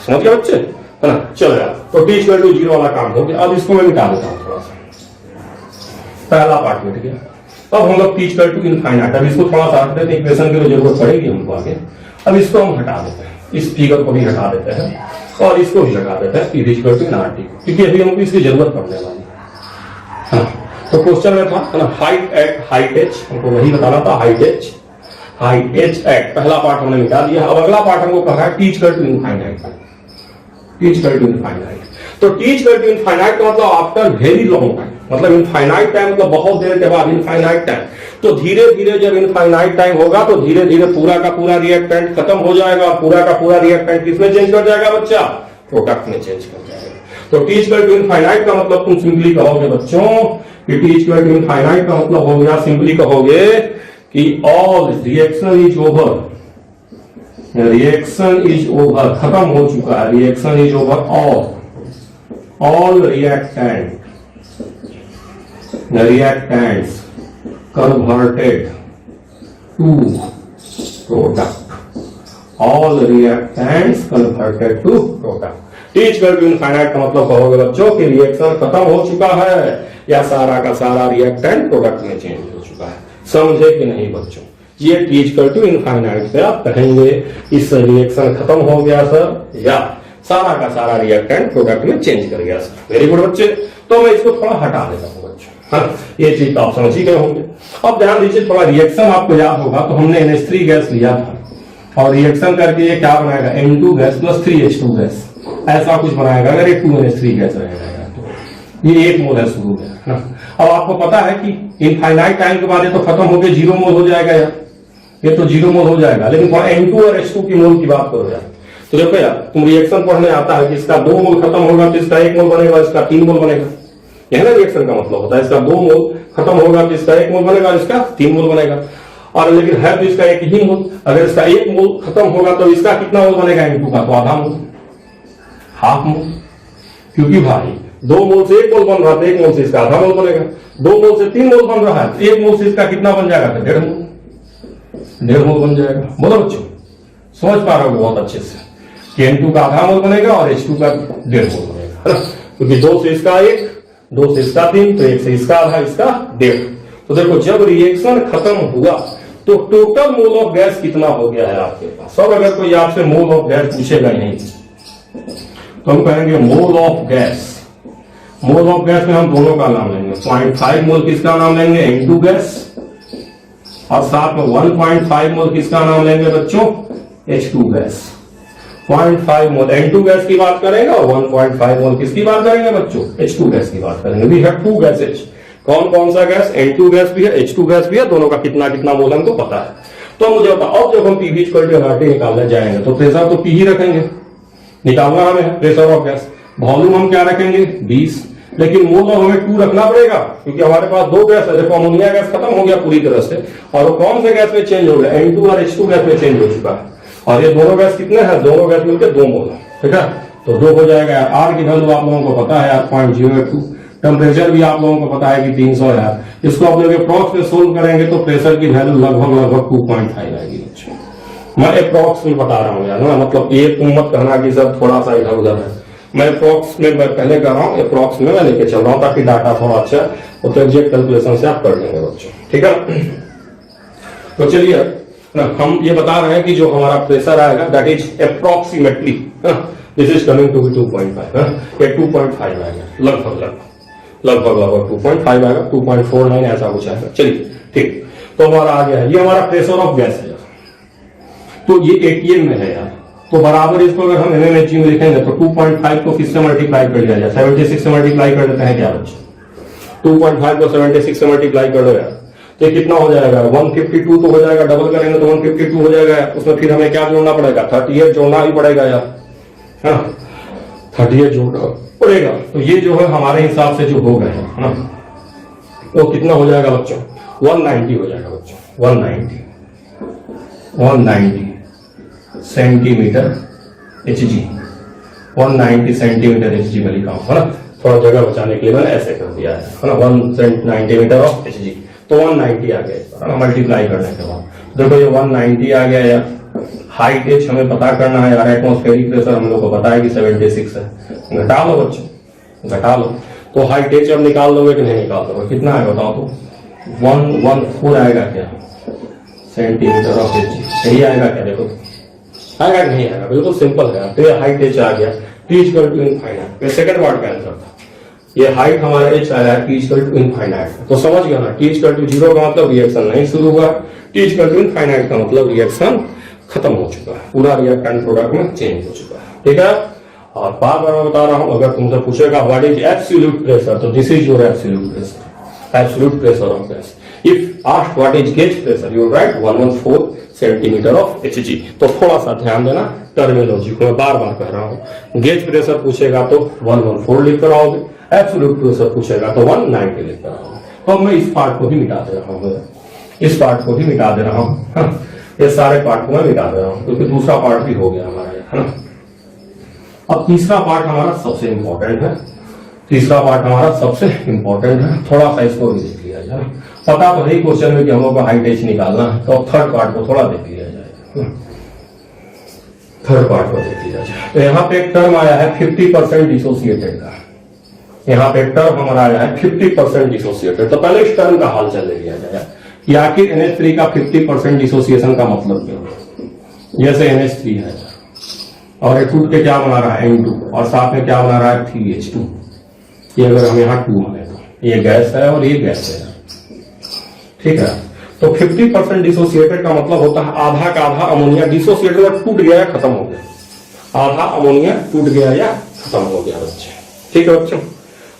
[SPEAKER 1] समझ गए बच्चे, है ना। चलो यार, तो T = 0 वाला काम हो गया। अब इसको मैं निकाल देता हूं थोड़ा सा, पहला पार्ट मिट गया। अब हम लोग T = इनफाइनाइट, अब इसको थोड़ा सा हटा देते हैं, इक्वेशन की जरूरत पड़ेगी हमको आगे। अब इसको हम हटा देते हैं, इस फिगर को भी हटा देते हैं, और इसको भी हटा देते हैं, P = nRT, क्योंकि अभी हमको इसकी जरूरत पड़ने वाली है। तो क्वेश्चन में था, है ना, हाइट एट हाइट H, हमको वही बताना था, हाइट H एट, पहला पार्ट हमने मिटा दिया। अब अगला पार्ट हमको कहा है T = इनफाइनाइट। T = इनफाइनाइट, तो T = इनफाइनाइट का मतलब आफ्टर वेरी लॉन्ग टाइम, मतलब इनफाइनाइट टाइम मतलब बहुत देर के बाद इनफाइनाइट टाइम। तो धीरे धीरे जब इनफाइनाइट टाइम होगा तो धीरे धीरे पूरा का पूरा रिएक्टेंट खत्म हो जाएगा, पूरा का पूरा रिएक्टेंट किसमें चेंज कर जाएगा बच्चा, प्रोडक्ट में चेंज कर जाएगा। तो T = इनफाइनाइट का मतलब तुम सिंपली कहोगे बच्चों कि T = इनफाइनाइट का मतलब हो गया, सिंपली कहोगे कि all reaction is over, reaction is over, खत्म हो चुका है, reaction is over, all reactants converted to product, all reactants converted to product. T = infinite का मतलब कहोगे बच्चों कि रिएक्शन खत्म हो चुका है, या सारा का सारा रिएक्टेंट प्रोडक्ट में चेंज हो चुका है। समझे कि नहीं बच्चों, ये T = इनफाइनाइट पे आप कहेंगे इस रिएक्शन खत्म हो गया सर, या सारा का सारा रिएक्टेंट प्रोडक्ट में चेंज कर गया सर। वेरी गुड बच्चे। तो मैं इसको थोड़ा हटा देता हूं बच्चों, हाँ, ये चीज तो आप समझ ही गए होंगे। अब ध्यान दीजिए, थोड़ा रिएक्शन आपको याद होगा, तो हमने NH3 गैस लिया था और रिएक्शन करके ये क्या बनाएगा, N2 gas plus 3H2 gas, ऐसा कुछ बनाएगा। अगर ये 2NH3 गैस रहेगा तो ये 1 मोल है शुरू में, है ना। अब आपको पता है कि इनफाइनाइट टाइम के बाद ये तो खत्म होकर 0 मोल हो जाएगा यार, ये तो 0 मोल हो जाएगा। लेकिन थोड़ा N2 और H2 की मोल की बात करो यार, तो देखो यार, तुम रिएक्शन पढ़ने आता है कि इसका 2 मोल खत्म होगा तो इसका 1 मोल बनेगा, इसका 3 मोल बनेगा, यह ना रिएक्शन का मतलब होता है। इसका 2 मोल खत्म होगा तो इसका 1 मोल बनेगा, इसका 3 मोल बनेगा। और लेकिन है तो इसका 1 ही मोल, अगर इसका 1 मोल खत्म होगा तो इसका कितना मोल बनेगा, N2 का, तो आधा मोल, हाफ मोल। क्योंकि भाई 2 मोल से 1 मोल बन रहा है, 1 मोल से इसका आधा मोल बनेगा। 2 मोल से 3 मोल बन रहा है, 1 मोल से इसका कितना बन जाएगा, 1.5 मोल बन जाएगा। बोलो बच्चों, समझ पा रहे हो बहुत अच्छे से कि N2 का आधा मोल बनेगा और H2 का 1.5 मोल बनेगा, है ना। क्योंकि 2 से इसका 1, 2 से इसका 3, तो 1 से इसका आधा, इसका 1.5। तो देखो जब रिएक्शन खत्म हुआ तो टोटल मोल ऑफ गैस कितना हो गया है आपके पास। सब अगर कोई आपसे मोल ऑफ गैस पूछेगा ही नहीं तो हम कहेंगे mole of gas. Mole of gas में हम दोनों का नाम लेंगे, 0.5 मोल किसका नाम लेंगे, N2 गैस, और साथ में 1.5 मोल किसका नाम लेंगे बच्चों? H2 gas. 0.5 मोल N2 गैस की बात करेंगे और 1.5 मोल किसकी बात करेंगे बच्चों? H2 गैस की बात करेंगे। We have 2 gases. कौन कौन सा गैस? N2 गैस भी है, H2 गैस भी है, दोनों का कितना कितना मोल हमको पता है। तो मुझे बताओ, अब जब हम पीवी इक्वल टू एनआरटी निकालने जाएंगे तो प्रेशर तो पी ही रखेंगे, निकालना हमें प्रेशर ऑफ गैस। वॉल्यूम हम क्या रखेंगे? 20, लेकिन मोल हमें 2 रखना पड़ेगा क्योंकि हमारे पास 2 गैस है। देखो अमोनिया गैस खत्म हो गया पूरी तरह से, और वो कौन से गैस में चेंज हो गया? N2 और H2 गैस में चेंज हो चुका है। और ये दोनों गैस कितने हैं? दोनों गैस मिलकर 2 मोल है, ठीक है। तो 2 हो जाएगा। आर की वैल्यू आप लोगों को पता है 0.082। टेम्परेचर भी आप लोगों को पता है कि 300 है। इसको आप लोग अप्रॉक्स में सोल्व करेंगे तो प्रेशर की वैल्यू लगभग 2.5 आएगी। मैं अप्रॉक्स में बता रहा हूँ यार ना, मतलब ये तुम मत कहना कि सर थोड़ा सा इधर उधर है। मैं अप्रॉक्स में मैं पहले कर रहा हूँ, अप्रॉक्स में मैं लेके चल रहा हूँ ताकि डाटा थोड़ा अच्छा है, तो एग्जैक्ट कैलकुलेशन से आप कर लेंगे बच्चों, ठीक है। तो चलिए हम ये बता रहे हैं कि जो हमारा प्रेशर आएगा that is approximately, this is coming to be 2.5, ये 2.5 आएगा लगभग 2.5 आएगा, 2.49 ऐसा कुछ आएगा। चलिए ठीक, तो हमारा आ गया है, ये हमारा प्रेशर ऑफ गैस है। तो ये ATM में है यार, तो बराबर इसको अगर हम MMHG में लिखेंगे तो 2.5 को किससे मल्टीप्लाई कर दिया जाए? 76 से मल्टीप्लाई कर देते हैं क्या बच्चे? 2.5 को 76 से मल्टीप्लाई कर दो यार, तो ये कितना हो जाएगा? 152 तो हो जाएगा, डबल करेंगे तो 152 हो जाएगा। उसमें फिर हमें क्या जोड़ना पड़ेगा? 38 जोड़ना ही पड़ेगा यार, है ना, 38 जोड़ना पड़ेगा। तो ये जो है हमारे हिसाब से जो हो गए है ना, वो कितना हो जाएगा बच्चों? 190 हो जाएगा बच्चों, 190 सेंटीमीटर HG, 190 सेंटीमीटर HG में लिखा हूं, है ना, थोड़ा जगह बचाने के लिए मैंने ऐसे कर दिया है ना, 190 मीटर ऑफ HG। तो 190 आ गया मल्टीप्लाई करने के बाद। देखो ये 190 आ गया यार। हाइट H हमें पता करना है यार, एटमॉस्फेरिक प्रेशर हम लोग को पता है कि 76 है। घटा लो बच्चों, घटा लो। तो हाइट H अब निकाल दोगे कि नहीं निकाल दोगे? कितना है बताओ तो? 114 आएगा क्या सेंटीमीटर ऑफ HG? सही आएगा क्या? देखो आएगा कि नहीं आएगा? बिल्कुल सिंपल है। तो ये हाइट H आ गया, T इक्वल टू इनफाइनाइट। ये सेकंड पार्ट का आंसर था। ये हाइट हमारा H आया है T इक्वल टू इनफाइनाइट। तो समझ गया ना, T इक्वल टू 0 का मतलब रिएक्शन नहीं शुरू हुआ, T इक्वल टू इनफाइनाइट का मतलब रिएक्शन खत्म हो चुका है, पूरा रिएक्टेंट प्रोडक्ट में चेंज हो चुका है, ठीक है। और बार बार मैं बता रहा हूं, अगर तुमसे पूछेगा व्हाट इज एब्सोल्यूट प्रेशर, तो this is your absolute pressure, absolute pressure of gas. If asked what is gauge pressure, you right 114 centimetre of HG। तो थोड़ा सा ध्यान देना टर्मिनोलॉजी को, मैं बार बार कह रहा हूं। गेज प्रेशर पूछेगा तो 114 लिख कर आओगे, एब्सोल्यूट प्रेशर पूछेगा तो 190 लिख कर आओगे। तो मैं इस पार्ट को भी मिटा दे रहा हूं, इस पार्ट को भी मिटा दे रहा हूं, ये सारे पार्ट को मैं मिटा दे रहा हूं क्योंकि दूसरा पार्ट भी हो गया हमारा, है ना। अब तीसरा पार्ट हमारा सबसे इंपॉर्टेंट है, तीसरा पार्ट हमारा सबसे इंपॉर्टेंट है। थोड़ा सा इसको भी देख लिया जाए, पता तो नहीं क्वेश्चन में कि हम लोग को हाइट H निकालना है, तो थर्ड पार्ट को थोड़ा देख लिया जाए, थर्ड पार्ट को देख लिया जाए। तो यहाँ पे एक टर्म आया है 50% डिसोसिएटेड का, यहाँ पे एक टर्म हमारा आया है 50% डिसोसिएटेड। तो पहले इस टर्म का हाल चल लिया जाए कि आखिर NH3 का 50% डिसोसिएशन का मतलब क्या है। जैसे NH3 है और एक टूट के क्या बना रहा है N2, और साथ में क्या बना रहा है 3H2। ये अगर हम यहाँ 2 माने तो ये गैस है और ये गैस है, ठीक है। तो 50% डिसोसिएटेड का मतलब होता है आधा का आधा अमोनिया डिसोसिएटेड और टूट गया या खत्म हो गया, आधा अमोनिया टूट गया या खत्म हो गया बच्चे, ठीक है बच्चों।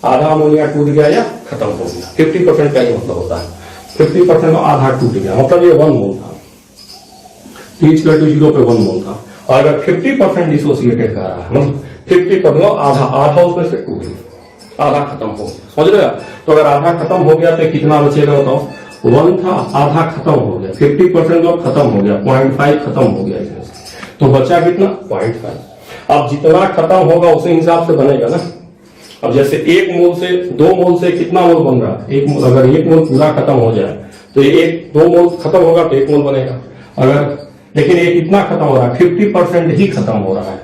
[SPEAKER 1] आधा अमोनिया टूट गया या खत्म हो गया, 50% का ही मतलब होता है। 50% आधा टूट गया मतलब ये 1 मोल था, T इक्वल टू 0 पे 1 मोल था। और अगर 50% डिसोसिएटेड कर रहा है मतलब 50% आधा, आधा उसमें से टूट गया, आधा खत्म हो गया, समझ रहे। तो अगर आधा खत्म हो गया तो कितना बचेगा बताओ? 1 था, आधा खत्म हो गया, 50% तो खत्म हो गया, 0.5 खत्म हो गया इसमें से, तो बचा कितना? 0.5। अब जितना खत्म होगा उसी हिसाब से बनेगा ना। अब जैसे 1 मोल से 2 मोल से कितना मोल बन रहा है? 1 मोल, अगर 1 मोल पूरा खत्म हो जाए तो ये 2 मोल खत्म होगा तो 1 मोल बनेगा। अगर लेकिन ये कितना खत्म हो रहा है? 50% ही खत्म हो रहा है।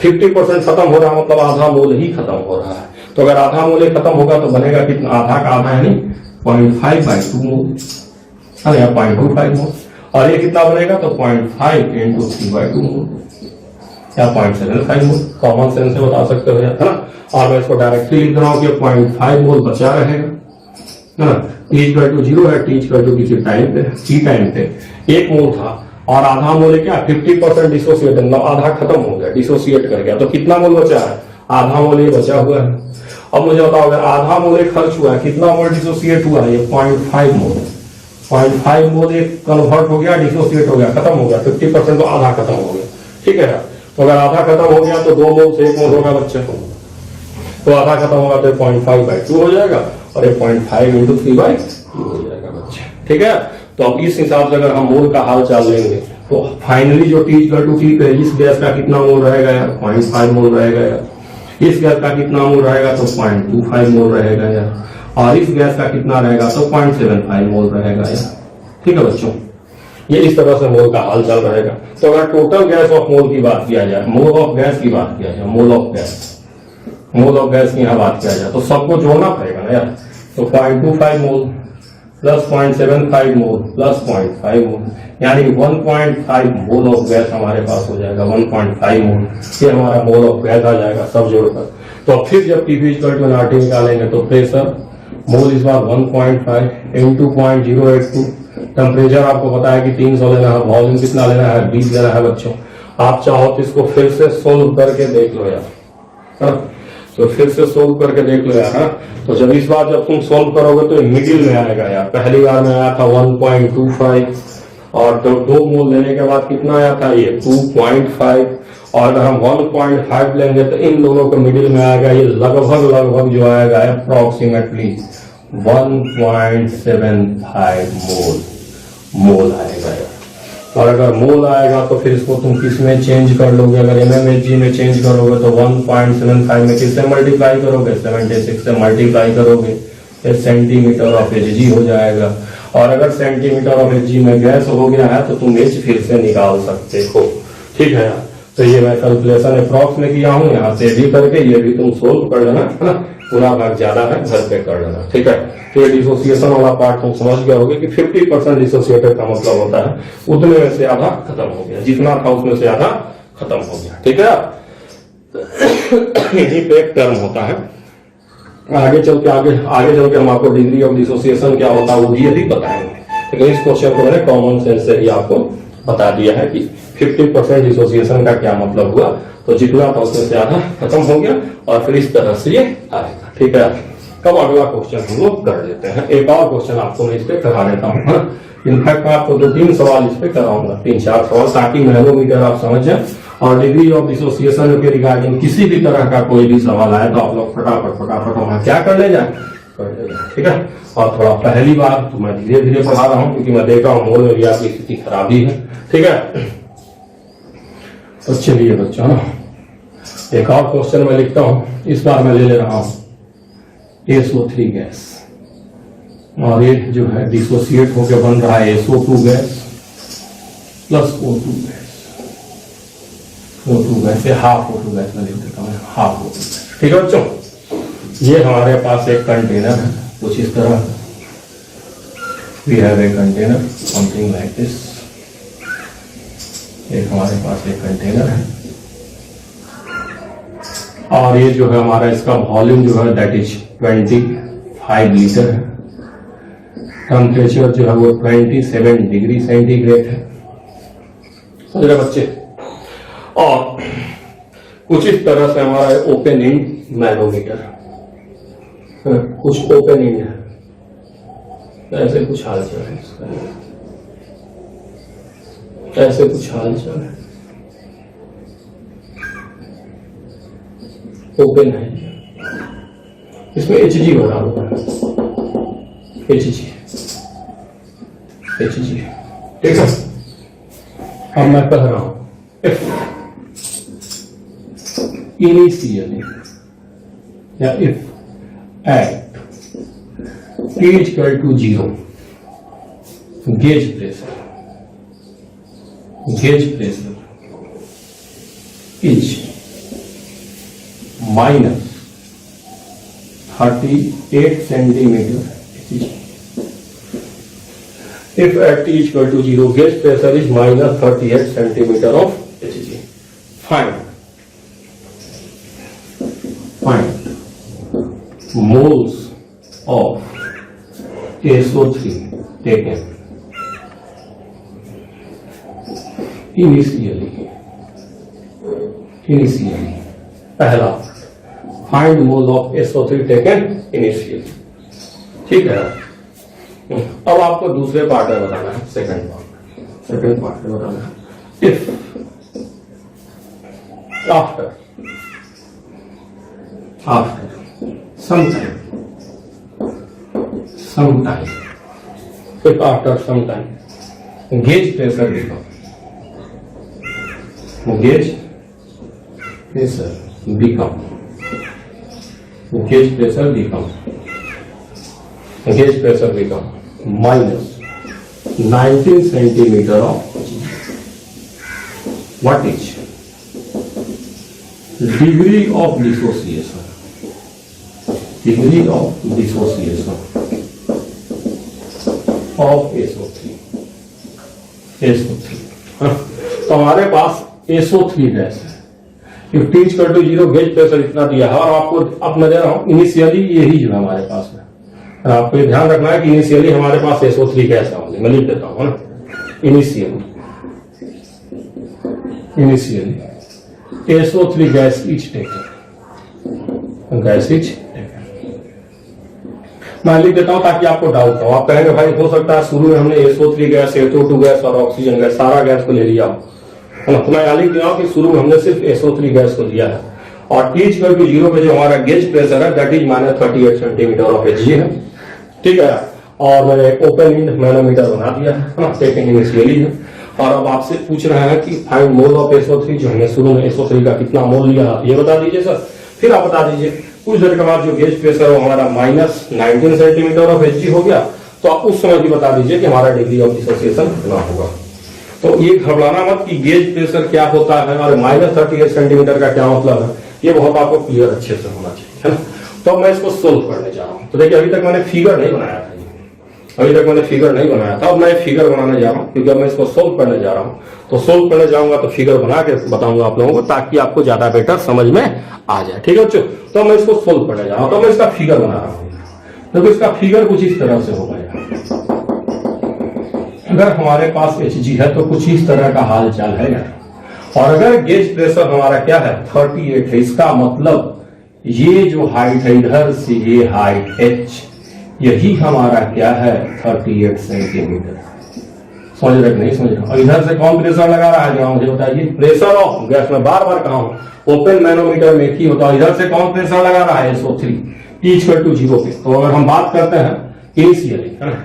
[SPEAKER 1] 50% खत्म हो रहा है मतलब आधा मोल ही खत्म हो रहा है। तो अगर आधा मोल ही खत्म होगा तो बनेगा कितना? आधा का आधा यानी 0.5/2 मोल, या 0.25 मोल। और ये कितना बनेगा? तो 0.5 इंटू 3/2 मोल या 0.75 मोल। कॉमन सेंस से बता सकते हो, है ना। और मैं इसको डायरेक्टली लिख रहा हूं कि 0.5 मोल बचा रहेगा, टी इक्वल टू 0 है, टी इक्वल टू किसी टाइम पे, टी टाइम पे 1 मोल था और आधा मोल है क्या 50% डिसोसिएट, मतलब आधा खत्म हो गया, डिसोसिएट कर गया, तो कितना मोल बचा है, आधा मोल ये बचा हुआ है। अब मुझे बताओ अगर आधा मोल खर्च हुआ है, कितना मोल डिसोसिएट हुआ है, ये 0.5 मोल, 0.5 मोल एक कन्वर्ट हो गया, डिसोसिएट हो गया, खत्म हो गया, 50% तो आधा खत्म हो गया, ठीक है। तो अगर आधा खत्म हो गया तो 2 मोल से 1 मोल होगा बच्चे, तो आधा खत्म होगा तो 0.5/2 हो जाएगा और 0.5 × 3/2 हो जाएगा बच्चे, ठीक है। तो अब इस हिसाब से अगर हम मोल का हाल चाल लेंगे तो फाइनली जो टी इक्वल टू टी पे इस गैस का कितना मोल रहेगा यार, 0.5 मोल रहेगा यार, इस गैस का कितना मोल रहेगा तो 0.25 मोल रहेगा यार, और इस गैस का कितना रहेगा तो 0.75 मोल रहेगा यार, ठीक है बच्चों। ये इस तरह से मोल का हाल चाल रहेगा। तो अगर टोटल गैस ऑफ मोल की बात किया जाए, मोल ऑफ गैस की बात किया जाए, मोल ऑफ गैस की यहाँ बात किया जाए तो सबको जोड़ना पड़ेगा ना यार। तो 0.25 मोल प्लस 0.75 मोल प्लस 0.5 मोल, यानी 1.5 मोल ऑफ गैस हमारे पास हो जाएगा, 1.5 मोल ये हमारा मोल ऑफ गैस आ जाएगा सब जोड़कर। तो फिर जब पीवी इक्वल टू एनआरटी निकालेंगे तो प्रेशर मोल इस बार 1.5 × 0.082, टेम्परेचर आपको पता है कि 300 लेना है, वॉल्यूम कितना लेना है 20 लेना है बच्चों। आप चाहो तो इसको फिर से सोल्व करके देख लो यार, तो फिर से सोल्व करके देख लो यार। तो जब इस बार जब तुम सोल्व करोगे तो मिडिल में आएगा यार, पहली बार में आया था 1.25 और तो 2 मोल लेने के बाद कितना आया था ये 2.5, और अगर हम 1.5 लेंगे तो इन दोनों के मिडिल में आएगा ये लगभग जो आएगा अप्रोक्सीमेटली 1.75 मोल आएगा यार। और अगर मोल आएगा तो फिर इसको तुम किस में चेंज कर लोगे, अगर mmHg में चेंज करोगे तो 1.75 में किससे मल्टीप्लाई करोगे, 76 से मल्टीप्लाई करोगे, ये सेंटीमीटर ऑफ Hg हो जाएगा। और अगर सेंटीमीटर ऑफ Hg में गैस हो गया है तो तुम H फिर से निकाल सकते हो, ठीक है। तो ये मैं कैलकुलेशन अप्रॉक्स में किया हूँ, यहाँ से भी करके ये भी तुम सोल्व कर लेना, है ना, पूरा भाग ज्यादा है घर पे कर लेना, ठीक है। तो ये डिसोसिएशन वाला पार्ट तुम समझ गए होगे कि 50% डिसोसिएटेड का मतलब होता है उतने में से आधा खत्म हो गया, जितना था उसमें से आधा खत्म हो गया, ठीक है। यही पे एक टर्म होता है। आगे चल के हम आपको डिग्री ऑफ डिसोसिएशन क्या होता है वो भी बताएंगे, लेकिन इस क्वेश्चन को मैंने कॉमन सेंस से ही आपको बता दिया है कि 50% डिसोसिएशन का क्या मतलब हुआ, तो जितना था उसमें से आधा खत्म हो गया और फिर इस तरह से ये आएगा, ठीक है। कब अगला क्वेश्चन हम लोग कर लेते हैं, एक और क्वेश्चन आपको मैं इस पे करा देता हूँ। इनफैक्ट मैं आपको 2-3 सवाल इस पे कराऊंगा, 3-4 सवाल, ताकि नैनोमीटर आप समझ जाए और डिग्री ऑफ डिसोसिएशन के रिगार्डिंग किसी भी तरह का कोई भी सवाल आए तो आप लोग फटाफट वहां क्या कर ले जाए, ठीक है। और थोड़ा पहली बार तो मैं धीरे धीरे पढ़ा रहा हूँ क्योंकि मैं देख रहा हूँ मोल में भी आपकी स्थिति खराबी है, ठीक है। तो चलिए बच्चों ना एक और क्वेश्चन मैं लिखता हूं, इस बार मैं ले रहा हूं SO3 गैस और ये जो है डिसोसिएट होकर बन रहा है SO2 gas plus O2 gas, O2 gas half O2 gas मैं लिख देता हूँ, हाफ O2 गैस, ठीक है बच्चों। ये हमारे पास एक कंटेनर है कुछ इस तरह, we have a container something like this, एक हमारे पास एक कंटेनर है और ये जो है हमारा इसका वॉल्यूम जो है दैट इज 25 लीटर है, टेम्परेचर जो है वो 27 डिग्री सेंटीग्रेड है, समझ रहे बच्चे। और कुछ इस तरह से हमारा ओपन एंड मैनोमीटर, कुछ ओपन एंड है, ऐसे कुछ हाल चल है इसका, ऐसे कुछ हाल चल है, ओपन है, इसमें Hg भरा हुआ है, Hg, ठीक है। अब मैं कह रहा हूं if initially या if at T equal to 0 gauge pressure is minus 38 centimeter Hg. If at T equal to 0 gauge pressure is minus 38 centimeter of Hg. Find moles of SO3 taken initially पहला find mole of SO3 taken initially. ठीक है, अब आपको दूसरे पार्ट में बताना है, सेकंड पार्ट में बताना है। If after some time if after some time gauge pressure become minus 19 centimeter of what is degree of dissociation of SO3 तो हमारे पास SO3 गैस है। If T equal to 0 gauge pressure इतना दिया है और आपको अब मैं दे रहा हूं इनिशियली यही जो है हमारे पास में। आपको ये ध्यान रखना है कि इनिशियली हमारे पास SO3 गैस है, मैं लिख देता हूं ना, initially SO3 gas etch taken मैं लिख देता हूं ताकि आपको डाउट हो। आप कहेंगे भाई हो सकता है शुरू में हमने SO3 गैस, SO2 गैस और ऑक्सीजन गैस सारा गैस को ले लिया हो, तो मैं यहाँ लिख दिया कि शुरू में हमने सिर्फ SO3 गैस को लिया है और T इक्वल टू 0 पे जो हमारा गेज प्रेशर है that is -38 centimetre of Hg है। ठीक है, और मैंने ओपन इंड मैनोमीटर बना दिया है, टेकन इनिशियली है। और अब आपसे पूछ रहे हैं कि फाइंड मोल ऑफ SO3, जो हमने शुरू में SO3 का कितना मोल लिया आप ये बता दीजिए सर। फिर आप बता दीजिए कुछ देर के बाद जो गेज प्रेशर है हमारा -19 सेंटीमीटर ऑफ Hg हो गया, तो आप उस समय भी बता दीजिए कि हमारा डिग्री ऑफ डिसोसिएशन कितना होगा। तो ये घबराना मत कि गेज प्रेशर क्या होता है और -38 सेंटीमीटर का क्या मतलब है, ये बहुत आपको क्लियर अच्छे से होना चाहिए, है ना। तो मैं इसको सोल्व करने जा रहा हूँ। तो देखिए अभी तक मैंने फिगर नहीं बनाया था, अब मैं फिगर बनाने जा रहा हूँ क्योंकि अब मैं इसको सोल्व करने जा रहा हूँ। तो सोल्व करने जाऊंगा तो फिगर बना के बताऊंगा आप लोगों को ताकि आपको ज्यादा बेटर समझ में आ जाए। ठीक है बच्चों, तो मैं इसको सोल्व करने जा रहा हूँ। तो मैं इसका फिगर बना रहा हूँ, तो इसका फिगर कुछ इस तरह से होगा। अगर हमारे पास Hg है तो कुछ इस तरह का हाल चाल है यार, और अगर गेज प्रेशर हमारा क्या है 38 है, इसका मतलब ये जो हाइट है इधर से ये हाइट H, यही हमारा क्या है 38 सेंटीमीटर। समझ रहे नहीं समझ रहे? और इधर से कौन प्रेशर लगा रहा है जरा मुझे बताइए। प्रेशर ऑफ गैस में बार बार कहा हूं ओपन मैनोमीटर में की होता है, इधर से कौन प्रेशर लगा रहा है SO3 T इक्वल टू 0 पे। तो अगर हम बात करते हैं इनिशियली, है ना,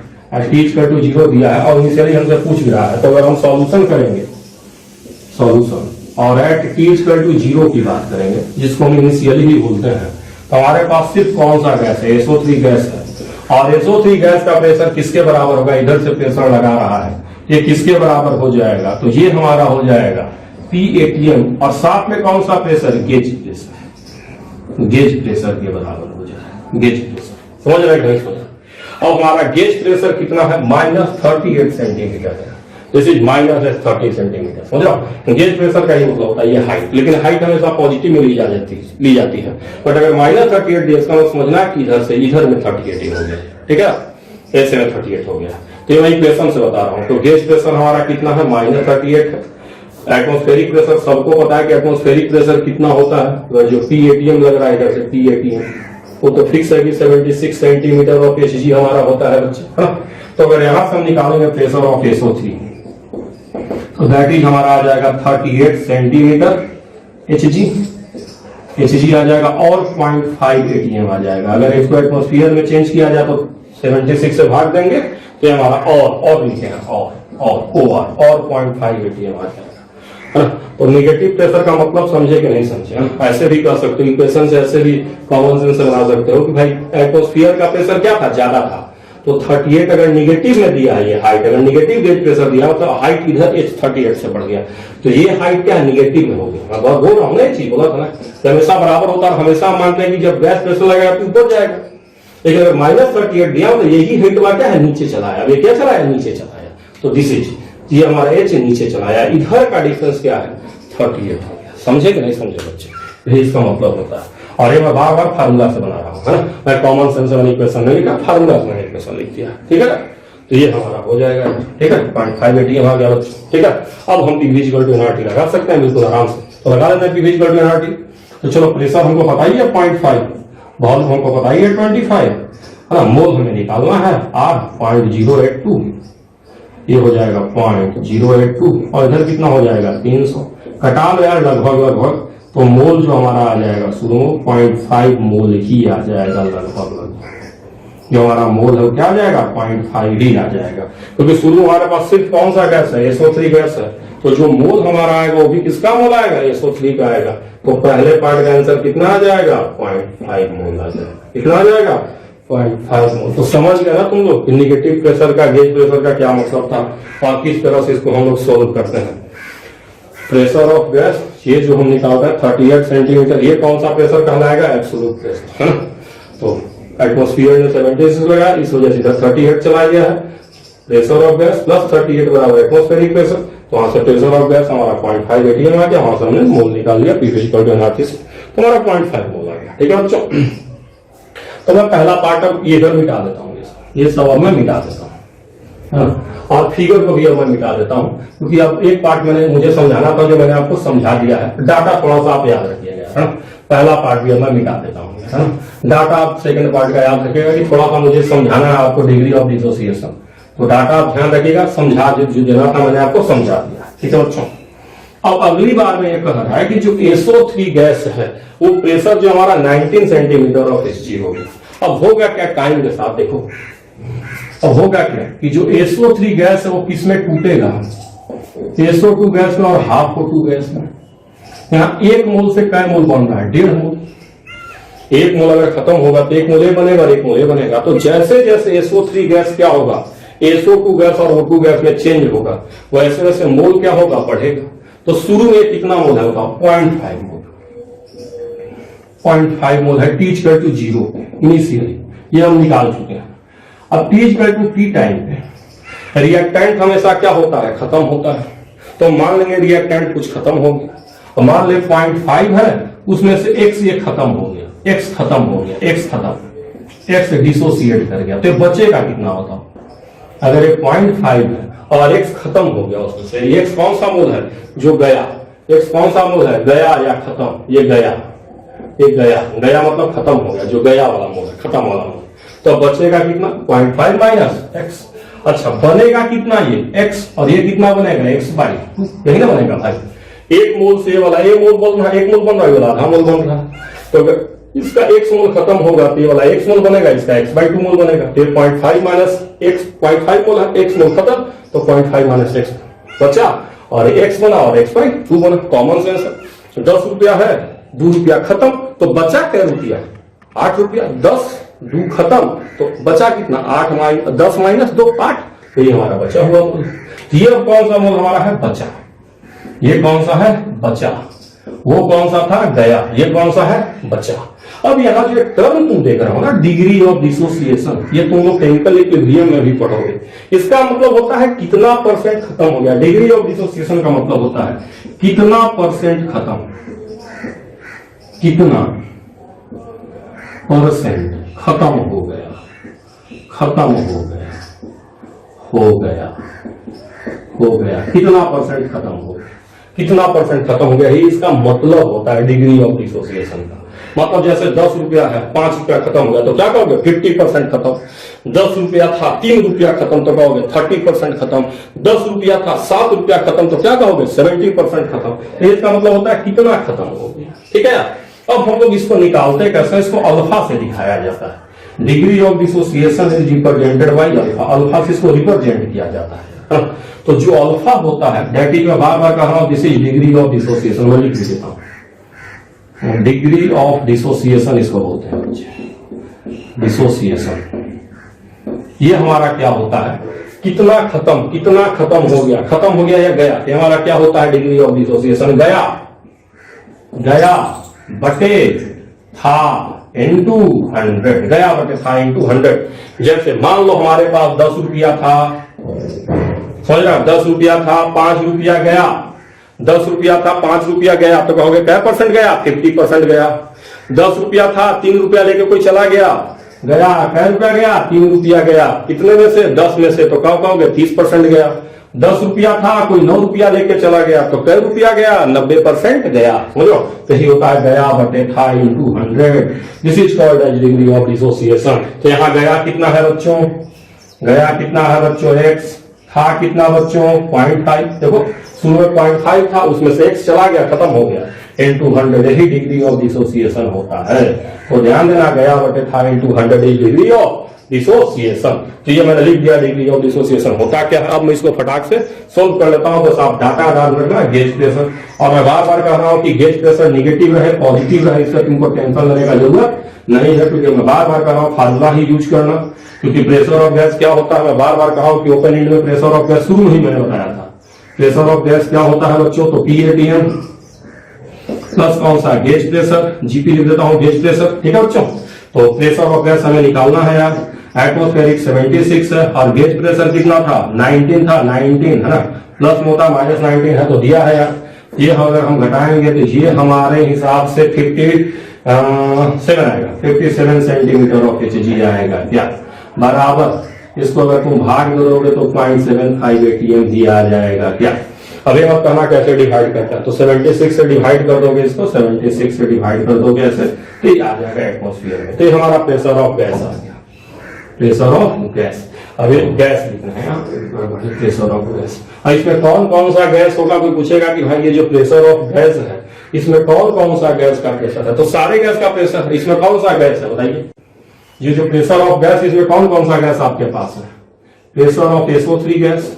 [SPEAKER 1] T इक्वल टू 0 दिया है और इनिशियली हमसे पूछ भी रहा है, तो अगर हम सॉल्यूशन करेंगे और एट T इक्वल टू 0 की बात करेंगे जिसको हम इनिशियली ही बोलते हैं, तो हमारे पास सिर्फ कौन सा गैस है SO3 गैस है। और SO3 गैस का प्रेशर किसके बराबर होगा, इधर से प्रेशर लगा रहा है, ये किसके बराबर हो जाएगा, तो ये हमारा हो जाएगा PATM और साथ में कौन सा प्रेशर गेज प्रेशर के बराबर हो जाएगा गेज प्रेशर। समझ रहे नहीं समझ? अब हमारा गेज प्रेशर कितना है -38 सेंटीमीटर है, दिस इज -30 सेंटीमीटर। समझ रहे? गेज प्रेशर का ही मतलब होता है ये हाइट, लेकिन हाइट हमेशा पॉजिटिव में ली जाती है। बट अगर -38 दिया इसका मतलब समझना कि इधर से इधर में 38 हो गया। ठीक है, ऐसे में 38 हो गया। तो मैं इक्वेशन से बता रहा हूं। तो गेज प्रेशर हमारा कितना है -38 है। एटमॉस्फेरिक प्रेशर सबको पता है कि एटमॉस्फेरिक प्रेशर कितना होता है, जो PATM लग रहा है इधर से PATM वो तो फिक्स है कि 76 सेंटीमीटर ऑफ Hg हमारा होता है बच्चे। तो अगर यहां से हम निकालेंगे प्रेशर ऑफ SO3 तो दैट इज हमारा आ जाएगा 38 सेंटीमीटर Hg आ जाएगा और 0.5 ATM आ जाएगा। अगर इसको एटमॉस्फेयर में चेंज किया जाए तो 76 से भाग देंगे तो हमारा और लिखे हैं और 0.5 ATM आ जाएगा। तो नेगेटिव प्रेशर का मतलब समझे कि नहीं समझे? ऐसे भी कर सकते हो, इक्वेशन से ऐसे भी कॉमन सेंस से बना सकते हो कि भाई एटमॉस्फेयर का प्रेशर क्या था, ज्यादा था, तो 38 अगर निगेटिव में दिया है, ये हाइट अगर निगेटिव गेज प्रेशर दिया तो हाइट इधर H38 से बढ़ गया, तो ये हाइट क्या निगेटिव में हो गया। मैं बोल रहा हूँ ना, चीज बोला था ना, हमेशा बराबर होता है। हमेशा हम मानते हैं कि जब गैस प्रेशर लगेगा तो ऊपर जाएगा, लेकिन अगर -38 दिया तो यही हिट क्या है नीचे चलाया। अब ये क्या चलाया, नीचे चलाया। तो दिस इज ये हमारा H नीचे चलाया, इधर का डिफरेंस क्या है 38 हो गया। समझे कि नहीं समझे बच्चे? यही इसका मतलब होता है। और ये मैं बार बार फार्मूला से बना रहा हूँ, है ना, मैं कॉमन सेंस वाली इक्वेशन नहीं लिखा, फार्मूला से मैंने इक्वेशन लिख दिया, ठीक है ना। तो ये हमारा हो जाएगा, ठीक है, 0.5 ATM आ गया, ठीक है। अब हम PV = nRT लगा सकते हैं बिल्कुल आराम से, तो लगा लेते हैं PV = nRT। तो चलो प्रेशर हमको पता ही है 0.5, वॉल्यूम हमको पता ही है 25, है ना, मोल हमें निकालना है R 0.082, ये हो जाएगा 0.082 और इधर कितना हो जाएगा 300, घटा लो यार लगभग, तो मोल जो हमारा आ जाएगा शुरू में 0.5 मोल ही आ जाएगा लगभग, जो हमारा मोल है क्या आ जाएगा 0.5 ही आ जाएगा, क्योंकि शुरू हमारे पास सिर्फ कौन सा गैस है, SO3 गैस है, तो जो मोल हमारा आएगा वो भी किसका मोल आएगा, SO3 का आएगा। तो पहले पार्ट का आंसर कितना आ जाएगा 0.5 मोल आ जाएगा, कितना आ जाएगा 0.5 मोल। तो समझ गए ना तुम लोग निगेटिव प्रेशर का, गेज प्रेशर का क्या मतलब था और किस तरह से इसको हम लोग सोल्व करते हैं। प्रेशर ऑफ गैस, ये जो हम निकालते हैं 38 सेंटीमीटर, ये कौन सा प्रेशर कहलाएगा, एब्सोल्यूट प्रेशर, है ना। तो एटमोस्फियर ने 76 लगाया, इस वजह से इधर 38 चला गया है। प्रेशर ऑफ गैस प्लस 38 बराबर एटमोस्फेरिक प्रेशर, तो वहां से प्रेशर ऑफ गैस हमारा 0.5 ATM आ गया, वहां से हमने मोल निकाल लिया PV = nRT से, तो हमारा 0.5 मोल आ गया, ठीक है बच्चों। तो मैं पहला पार्ट अब इधर मिटा देता हूँ, ये सब अब मैं मिटा देता हूँ, और फिगर को भी अब मैं मिटा देता हूँ, क्योंकि अब एक पार्ट मुझे समझाना था जो मैंने आपको समझा दिया है, डाटा थोड़ा सा आप याद रखिएगा, है ना। पहला पार्ट भी अब मैं मिटा देता हूँ, है ना। डाटा आप सेकंड पार्ट का याद रखिएगा कि थोड़ा सा मुझे समझाना है आपको डिग्री ऑफ डिसोसिएशन, तो डाटा आप ध्यान रखिएगा, समझा जो देना था मैंने आपको समझा दिया, ठीक है बच्चों। अब अगली बार में ये कह रहा है कि जो SO3 गैस है वो प्रेशर जो हमारा 19 सेंटीमीटर ऑफ Hg हो गया। अब होगा क्या टाइम के साथ, देखो अब होगा क्या कि जो SO3 गैस है वो किस में टूटेगा, SO2 गैस में और हाफ O2 गैस में। यहाँ 1 मोल से कै मोल बन रहा है, 1.5 मोल। 1 मोल अगर खत्म होगा तो 1 मोल बनेगा, 1 मोल बनेगा। तो जैसे जैसे SO3 गैस क्या होगा, SO2 गैस और O2 गैस में चेंज होगा, वैसे वैसे मोल क्या होगा, बढ़ेगा। तो शुरू में कितना मोल है बताओ, 0.5 मोल, 0.5 मोल है T = 0 इनिशियली, ये हम निकाल चुके हैं। अब T = T टाइम पे रिएक्टेंट हमेशा क्या होता है, खत्म होता है। तो मान लेंगे रिएक्टेंट कुछ खत्म हो गया, तो मान ले 0.5 है, उसमें से X ये खत्म हो गया, X खत्म हो गया, X खत्म, X डिसोसिएट कर गया, तो बचेगा कितना होता, अगर ये 0.5 है और X खत्म हो गया उसमें से, X कौन सा मोल है जो गया, X कौन सा मोल है, गया या खत्म, ये गया, ये गया मतलब खत्म हो गया, जो गया वाला मोल है, खत्म वाला मोल। तो बचेगा कितना 0.5 माइनस X। अच्छा बनेगा कितना ये X, और ये कितना बनेगा X/2, यही ना बनेगा भाई। 1 मोल से वाला ये मोल बन रहा है, 1 मोल बन रहा है, वाला आधा मोल बन रहा है, तो इसका X मोल खत्म होगा तो ये वाला X मोल बनेगा, इसका X/2 मोल बनेगा। तो 0.5 माइनस X, 0.5 मोल है, X मोल खत्म, तो 0.5 माइनस X बचा, और X बना और X/2 बना, कॉमन सेंस है। 10 रुपया है, 2 रुपया खत्म, तो बचा क्या रुपया, 8 रुपया, 10 2 खत्म, तो बचा कितना 10 माइनस 2 8, तो ये हमारा बचा हुआ मोल। ये कौन सा मोल हमारा है, बचा। ये कौन सा है, बचा। वो कौन सा था, गया। ये कौन सा है, बचा। अब यहाँ जो टर्म तुम देख रहे हो ना, डिग्री ऑफ डिसोसिएशन, ये तुम लोग केमिकल इक्विलिब्रियम में भी पढ़ोगे। इसका मतलब होता है कितना परसेंट खत्म हो गया। डिग्री ऑफ डिसोसिएशन का मतलब होता है कितना परसेंट खत्म, कितना परसेंट खत्म हो गया, खत्म हो गया, हो गया, हो गया, कितना परसेंट खत्म हो गया, कितना परसेंट खत्म हो गया, ये इसका मतलब होता है डिग्री ऑफ डिसोसिएशन का। मतलब जैसे 10 रुपया है, 5 रुपया खत्म हो गया तो क्या कहोगे 50% खत्म। 10 रुपया था, 3 रुपया खत्म तो कहोगे 30% खत्म। 10 रुपया था, 7 रुपया खत्म तो क्या कहोगे 70% खत्म। इसका मतलब होता है कितना खत्म हो गया, ठीक है। अब हम लोग इसको निकालते कैसे, इसको अल्फा से दिखाया जाता है। Degree of dissociation is represented by alpha, alpha से इसको रिप्रेजेंट किया जाता है। तो जो अल्फा होता है, दैट इज मैं बार बार कह रहा हूं, this is degree of dissociation, वो लिख देता हूं। डिग्री ऑफ डिसोसिएशन इसको बोलते हैं बच्चे, डिसोसिएशन। ये हमारा क्या होता है, कितना खत्म हो गया, खत्म हो गया या गया, ये हमारा क्या होता है डिग्री ऑफ डिसोसिएशन। गया, गया बटे था इंटू 100, गया बटे था इंटू 100। जैसे मान लो हमारे पास 10 रुपया था, समझ रहा, 10 रुपया था, 5 रुपया गया, 10 रुपया था, 5 रुपया गया, तो कहोगे क्या परसेंट गया, 50% गया। 10 रुपया था, 3 रुपया लेके कोई चला गया, कै रुपया गया, 3 रुपया गया, कितने में से 10 में से, तो क्या कहोगे 30% गया। 10 रुपया था, कोई 9 रुपया लेके चला गया, तो कै रुपया गया, 90% गया। समझो, तो ये होता है गया बटे था into 100। This is called as degree of dissociation. तो यहाँ गया कितना है बच्चों, गया कितना है बच्चों x, था कितना बच्चों 0.5। देखो शुरू में 0.5 था, उसमें से x चला गया, खत्म हो गया, इंटू 100। यही डिग्री ऑफ डिसोसिएशन होता है। तो ध्यान देना, गया बटे था into 100 is degree of dissociation. तो ये मैंने लिख दिया डिग्री ऑफ डिसोसिएशन होता क्या है। अब मैं इसको फटाक से सोल्व कर लेता हूं। बस आप डाटा याद रखना, गेज प्रेशर। और मैं बार बार कह रहा हूं कि गेज प्रेशर निगेटिव रहे पॉजिटिव रहे, इससे तुमको टेंशन लेने का जरूरत नहीं है, क्योंकि मैं बार बार कह रहा हूं फार्मूला ही यूज करना। क्योंकि प्रेशर ऑफ गैस क्या होता है, मैं बार बार कहा हूं कि ओपन एंड में प्रेशर ऑफ गैस शुरू में ही मैंने बताया था। प्रेशर ऑफ गैस क्या होता है बच्चों, तो PATM प्लस कौन सा गेज प्रेशर, जीपी लिख देता हूं गेज प्रेशर। ठीक है बच्चों, तो प्रेशर ऑफ गैस हमें निकालना है यार। एटमॉस्फेरिक 76 है और गेज प्रेशर कितना था 19 था, 19 है ना, प्लस में होता -19 है, तो दिया है यार। ये अगर हम घटाएंगे तो ये हमारे हिसाब से 57 आएगा, 57 सेंटीमीटर ऑफ Hg आएगा क्या, बराबर। इसको अगर तुम भाग दोगे तो 0.75 ATM ही आ जाएगा क्या। अभी मत कहना कैसे डिवाइड करता है, तो 76 से डिवाइड कर दोगे, इसको 76 से डिवाइड कर दोगे ऐसे, तो ये आ जाएगा एटमॉस्फेयर में। तो ये हमारा प्रेशर ऑफ गैस आ गया, प्रेशर ऑफ गैस। अभी गैस लिखना है, प्रेशर ऑफ गैस। इसमें कौन कौन सा गैस होगा, कोई पूछेगा कि भाई ये जो प्रेशर ऑफ गैस है इसमें कौन कौन सा गैस का प्रेशर है, तो सारे गैस का प्रेशर है। इसमें कौन सा गैस है बताइए, ये जो प्रेशर ऑफ गैस, इसमें कौन कौन सा गैस आपके पास है। प्रेशर ऑफ SO3 गैस,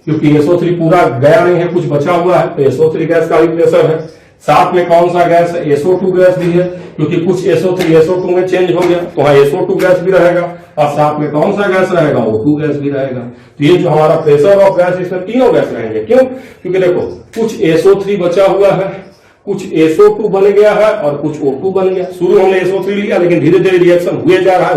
[SPEAKER 1] क्योंकि SO3 पूरा गया नहीं है, कुछ बचा हुआ है, तो SO3 गैस का भी प्रेशर है। साथ में कौन सा गैस है, SO2 गैस भी है, क्योंकि कुछ SO3 SO2 में चेंज हो गया, तो वहां SO2 गैस भी रहेगा। और साथ में कौन सा गैस रहेगा, O2 गैस भी रहेगा। तो ये जो हमारा प्रेशर ऑफ गैस, इसमें तीनों गैस रहेंगे। क्यों, क्योंकि देखो कुछ SO3 बचा हुआ है, कुछ SO2 बन गया है और कुछ O2 बन गया। शुरू हमने SO3 लिया, लेकिन धीरे धीरे रिएक्शन हुए जा रहा है,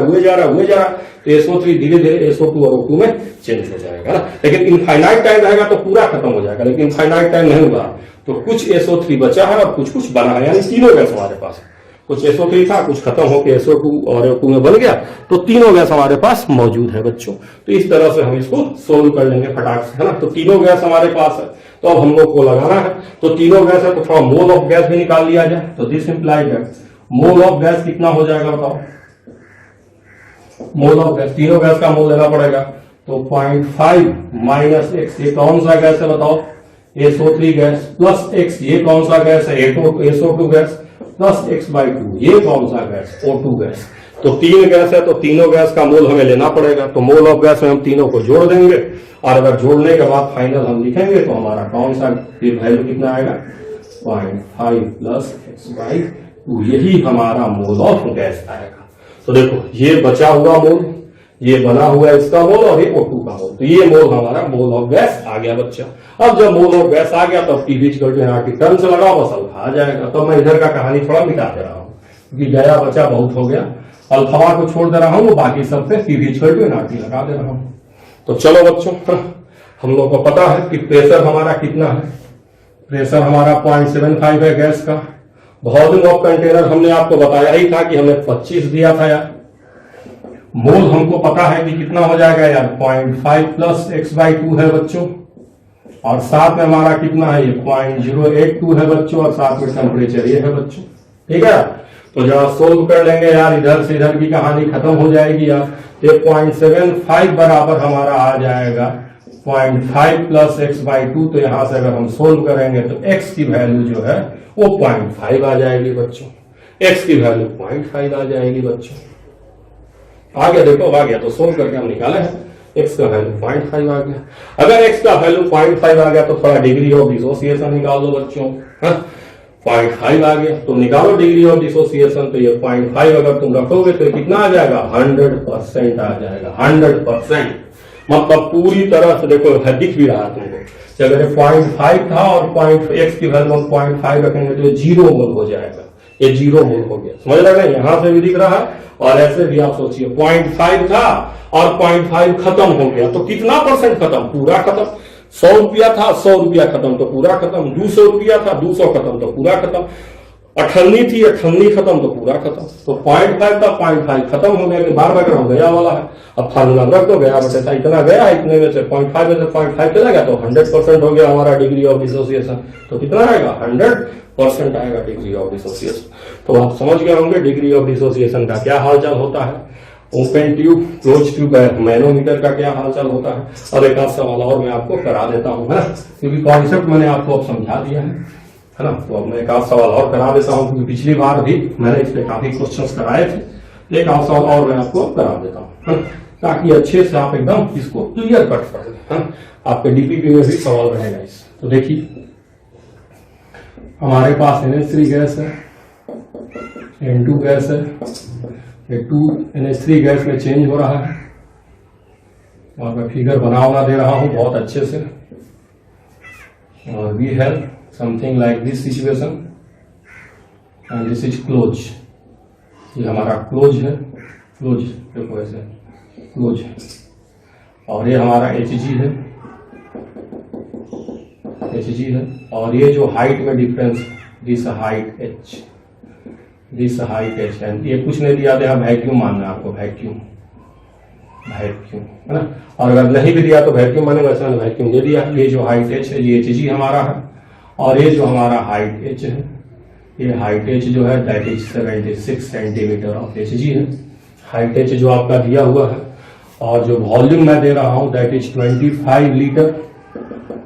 [SPEAKER 1] तो SO3 धीरे धीरे SO2 और O2 में चेंज हो जाएगा ना। लेकिन इनफाइनाइट टाइम रहेगा तो पूरा खत्म हो जाएगा, लेकिन इनफाइनाइट टाइम नहीं हुआ तो कुछ SO3 बचा है और कुछ कुछ बना है, यानी तीनों गैस हमारे पास। कुछ SO3 था, कुछ खत्म होकर SO2 और O2 में बन गया, तो तीनों गैस हमारे पास मौजूद है बच्चों। तो इस तरह से हम इसको सोल्व कर लेंगे फटाक से, है ना। तो तीनों गैस हमारे पास है, तो अब हम लोग को लगाना है। तो तीनों गैस है तो थोड़ा मोल ऑफ गैस भी निकाल लिया जाए। तो this implied that mole of gas कितना हो जाएगा बताओ, मोल ऑफ गैस, तीनों गैस का मोल लेना पड़ेगा। तो 0.5 माइनस x, ये कौन सा गैस है बताओ, SO3 गैस, प्लस x, ये कौन सा गैस है, SO2 गैस, प्लस x/2, ये कौन सा गैस, O2 गैस। तो तीन गैस है, तो तीनों गैस का मोल हमें लेना पड़ेगा। तो मोल ऑफ गैस में हम तीनों को जोड़ देंगे, और अगर जोड़ने के बाद फाइनल हम लिखेंगे तो हमारा कौन सा वैल्यू कितना आएगा, 0.5 प्लस x/2, यही हमारा मोल ऑफ गैस आएगा। तो देखो ये बचा हुआ मोल, ये बना हुआ इसका मोल और ये O2 का मोल, तो ये मोल हमारा मोल ऑफ गैस आ गया बच्चा। अब जब मोल ऑफ गैस आ गया तब PV टर्म से लगाओ, बस अल्फा आ जाएगा। तो मैं इधर का कहानी थोड़ा मिटा दे रहा हूँ, क्योंकि गया बचा बहुत हो गया, अल्फा को छोड़ दे रहा हूँ, बाकी सब पे PV लगा दे रहा हूँ। तो चलो बच्चों, हम लोग को पता है कि प्रेशर हमारा कितना है, प्रेशर हमारा 0.75 है गैस का। वॉल्यूम ऑफ कंटेनर हमने आपको बताया ही था कि हमने 25 दिया था यार। मोल हमको पता है कि कितना हो जाएगा यार, 0.5 प्लस x/2 है बच्चों, और साथ में हमारा कितना है, ये 0.082 है बच्चों, और साथ में टेम्परेचर ये है बच्चों। ठीक है, तो जब सोल्व कर लेंगे यार, इधर से इधर की कहानी खत्म हो जाएगी यार। ये 0.75 बराबर हमारा आ जाएगा 0.5 प्लस x/2। तो यहां से अगर हम सोल्व करेंगे तो x की वैल्यू जो है वो 0.5 आ जाएगी बच्चों, x की वैल्यू 0.5 आ जाएगी बच्चों। आ गया, देखो आ गया, तो सोल्व करके हम निकाले हैं, x का वैल्यू 0.5 आ गया। अगर x का वैल्यू 0.5 आ गया तो थोड़ा डिग्री ऑफ डिसोसिएशन निकाल दो बच्चों। 0.5 आ गया तो निकालो डिग्री ऑफ डिसोसिएशन। तो ये 0.5 अगर तुम रखोगे तो कितना आ जाएगा, 100% आ जाएगा, 100%। मतलब पूरी तरह से देखो दिख भी रहा है तुमको, अगर 0.5 था और x की वैल्यू 0.5 रखेंगे तो 0 मोल हो जाएगा, ये 0 मोल हो गया। समझ लगा, यहां से भी दिख रहा है और ऐसे भी आप सोचिए 0.5 था और 0.5 खत्म हो गया, तो कितना परसेंट खत्म, पूरा खत्म। 100 रुपया था, 100 रुपया खत्म तो पूरा खत्म। 200 रुपया था, 200 खत्म तो पूरा खत्म। अठन्नी थी, अठन्नी खत्म तो पूरा खत्म। तो 0.5 था, 0.5 खत्म हो गया कि बार बार गया वाला है। अब फार्मूला रख दो, गया बटेता इतना गया, इतने में से 0.5 में से 0.5 चला गया तो 100% हो गया हमारा डिग्री ऑफ डिसोसिएशन। तो कितना आएगा? 100% आएगा डिग्री ऑफ डिसोसिएशन। तो आप समझ गए होंगे डिग्री ऑफ डिसोसिएशन का क्या हालचाल होता है, open tube, close tube, manometer का क्या हालचाल होता है। और एक आध सवाल और मैं आपको करा देता हूं, है ना, क्योंकि कॉन्सेप्ट मैंने आपको अब समझा दिया है ना। तो अब मैं एक आध सवाल और करा देता हूं, क्योंकि पिछली बार भी मैंने इस पे काफी क्वेश्चंस कराए थे। एक आध सवाल और मैं आपको करा देता हूं, ताकि अच्छे से आप एकदम इसको क्लियर कट कर लें। आपके डीपीपी में भी सवाल रहेगा इस। तो देखिए हमारे पास NH3 गैस है, N2 गैस है, ये 2 NH3 गैस में चेंज हो रहा है। और मैं फिगर बना दे रहा हूं बहुत अच्छे से। और we have something like this situation and this is close. ये हमारा क्लोज है, क्लोज देखो ऐसे क्लोज है। और ये हमारा HG है, HG है। और ये जो हाइट में difference, this height H, this height H है। ये कुछ नहीं दिया था, वैक्यूम मानना है आपको, वैक्यूम, वैक्यूम है ना। और अगर नहीं भी दिया तो वैक्यूम मानेगा, ऐसा वैक्यूम दे दिया। ये जो हाइट H है ये HG हमारा है। और ये जो हमारा हाइट H है, ये हाइट H जो है that is 76 centimetre of HG है। हाइट H जो आपका दिया हुआ है। और जो वॉल्यूम मैं दे रहा हूं दैट इज 25 लीटर।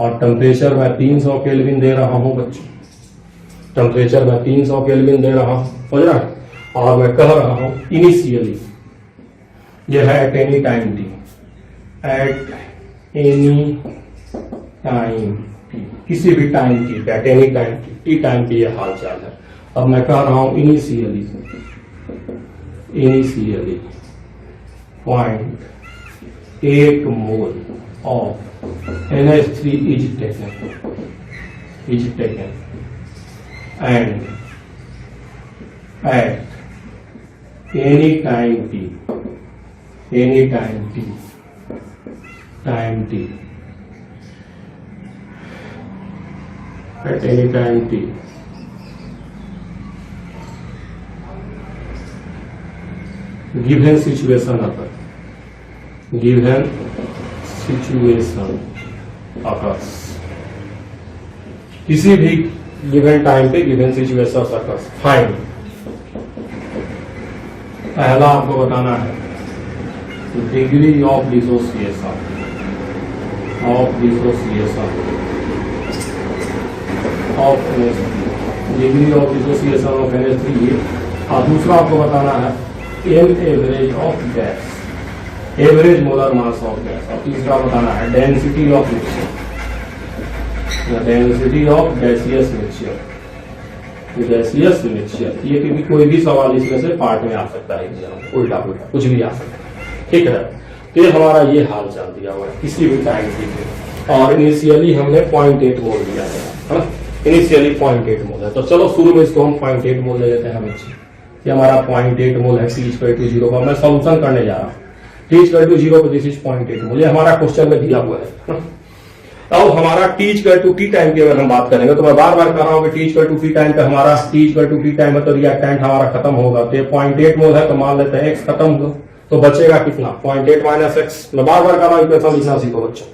[SPEAKER 1] और टेम्परेचर मैं 300 केल्विन दे रहा हूं बच्चों, टेम्परेचर मैं 300 केल्विन दे रहा हूं, समझ रहा है। और मैं कह रहा हूं इनिशियली यह है at any time T, at any time T, किसी भी time T, at any time T time पे यह हाल चाल है। अब मैं कह रहा हूं initially, initially 0.8 mole of NH3 is taken and at any time t, any time t, at any time t, given situation occurs, given situation occurs, किसी भी गिवन टाइम पे गिवन सिचुएशन occurs, फाइंड। पहला आपको बताना है degree of dissociation, of dissociation of degree of dissociation of NH3। और दूसरा आपको बताना है m average of gas, average molar mass of gas. और तीसरा बताना है density of mixture, density of gaseous mixture, gaseous mixture. ये क्योंकि कोई भी सवाल इसमें से पार्ट में आ सकता है, उल्टा पुल्टा कुछ भी आ सकता है, ठीक है। तो ये हमारा ये हाल चाल दिया हुआ है किसी भी टाइम के। और इनिशियली हमने 0.8 मोल दिया है ना, इनिशियली 0.8 मोल है। तो चलो शुरू में इसको हम 0.8 मोल ले लेते हैं बच्चे। ये हमारा 0.8 मोल है T=0 का। मैं सोल्यूशन करने जा रहा हूँ। T=0 पर दिस इज 0.8 मोल, ये हमारा क्वेश्चन में दिया हुआ है। अब हमारा T=T टाइम की अगर हम बात करेंगे तो मैं बार बार कर रहा हूँ कि T=T टाइम पे हमारा T=T टाइम है तो रिएक्टेंट हमारा खत्म होगा। तो 0.8 मोल है तो मान लेते हैं x खत्म हुआ तो बचेगा कितना, 0.8 माइनस x। मैं बार बार कर रहा हूँ, इक्वेशन लिखना सीखो बच्चों।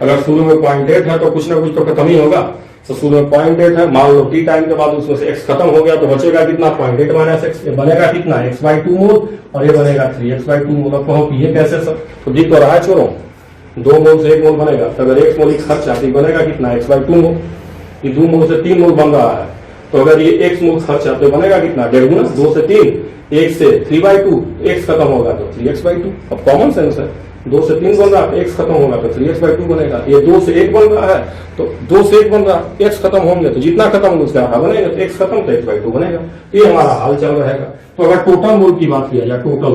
[SPEAKER 1] अगर शुरू में 0.8 है तो कुछ ना कुछ तो खत्म ही होगा। तो शुरू में 0.8 है, मान लो T टाइम के बाद उसमें से x खत्म हो गया तो बचेगा कितना, 0.8 माइनस x। ये बनेगा कितना, x/2 मोल। और ये बनेगा 3x/2 मोल। अब कहो कि ये कैसे सब, तो दिख तो रहा है छोड़ो, 2 मोल से 1 मोल बनेगा। तो अगर 1 मोल खर्च आती बनेगा कितना, x/2 मोल। ये 2 मोल से 3 मोल बन रहा है तो अगर ये x मोल खर्च आते बनेगा कितना, 1.5 गुना, 2 से 3, 1 से 3/2, x खत्म होगा तो 3x/2। अब कॉमन सेंस है, 2 से 3 बन रहा है, x खत्म होगा तो 3x/2 बनेगा। ये 2 से 1 बन रहा है तो 2 से 1 बन रहा है, x खत्म होंगे तो जितना खत्म होगा उसका आधा बनेगा, तो x खत्म तो x/2 बनेगा। ये हमारा हाल चल रहेगा। तो अगर टोटल मोल की बात किया जाए, टोटल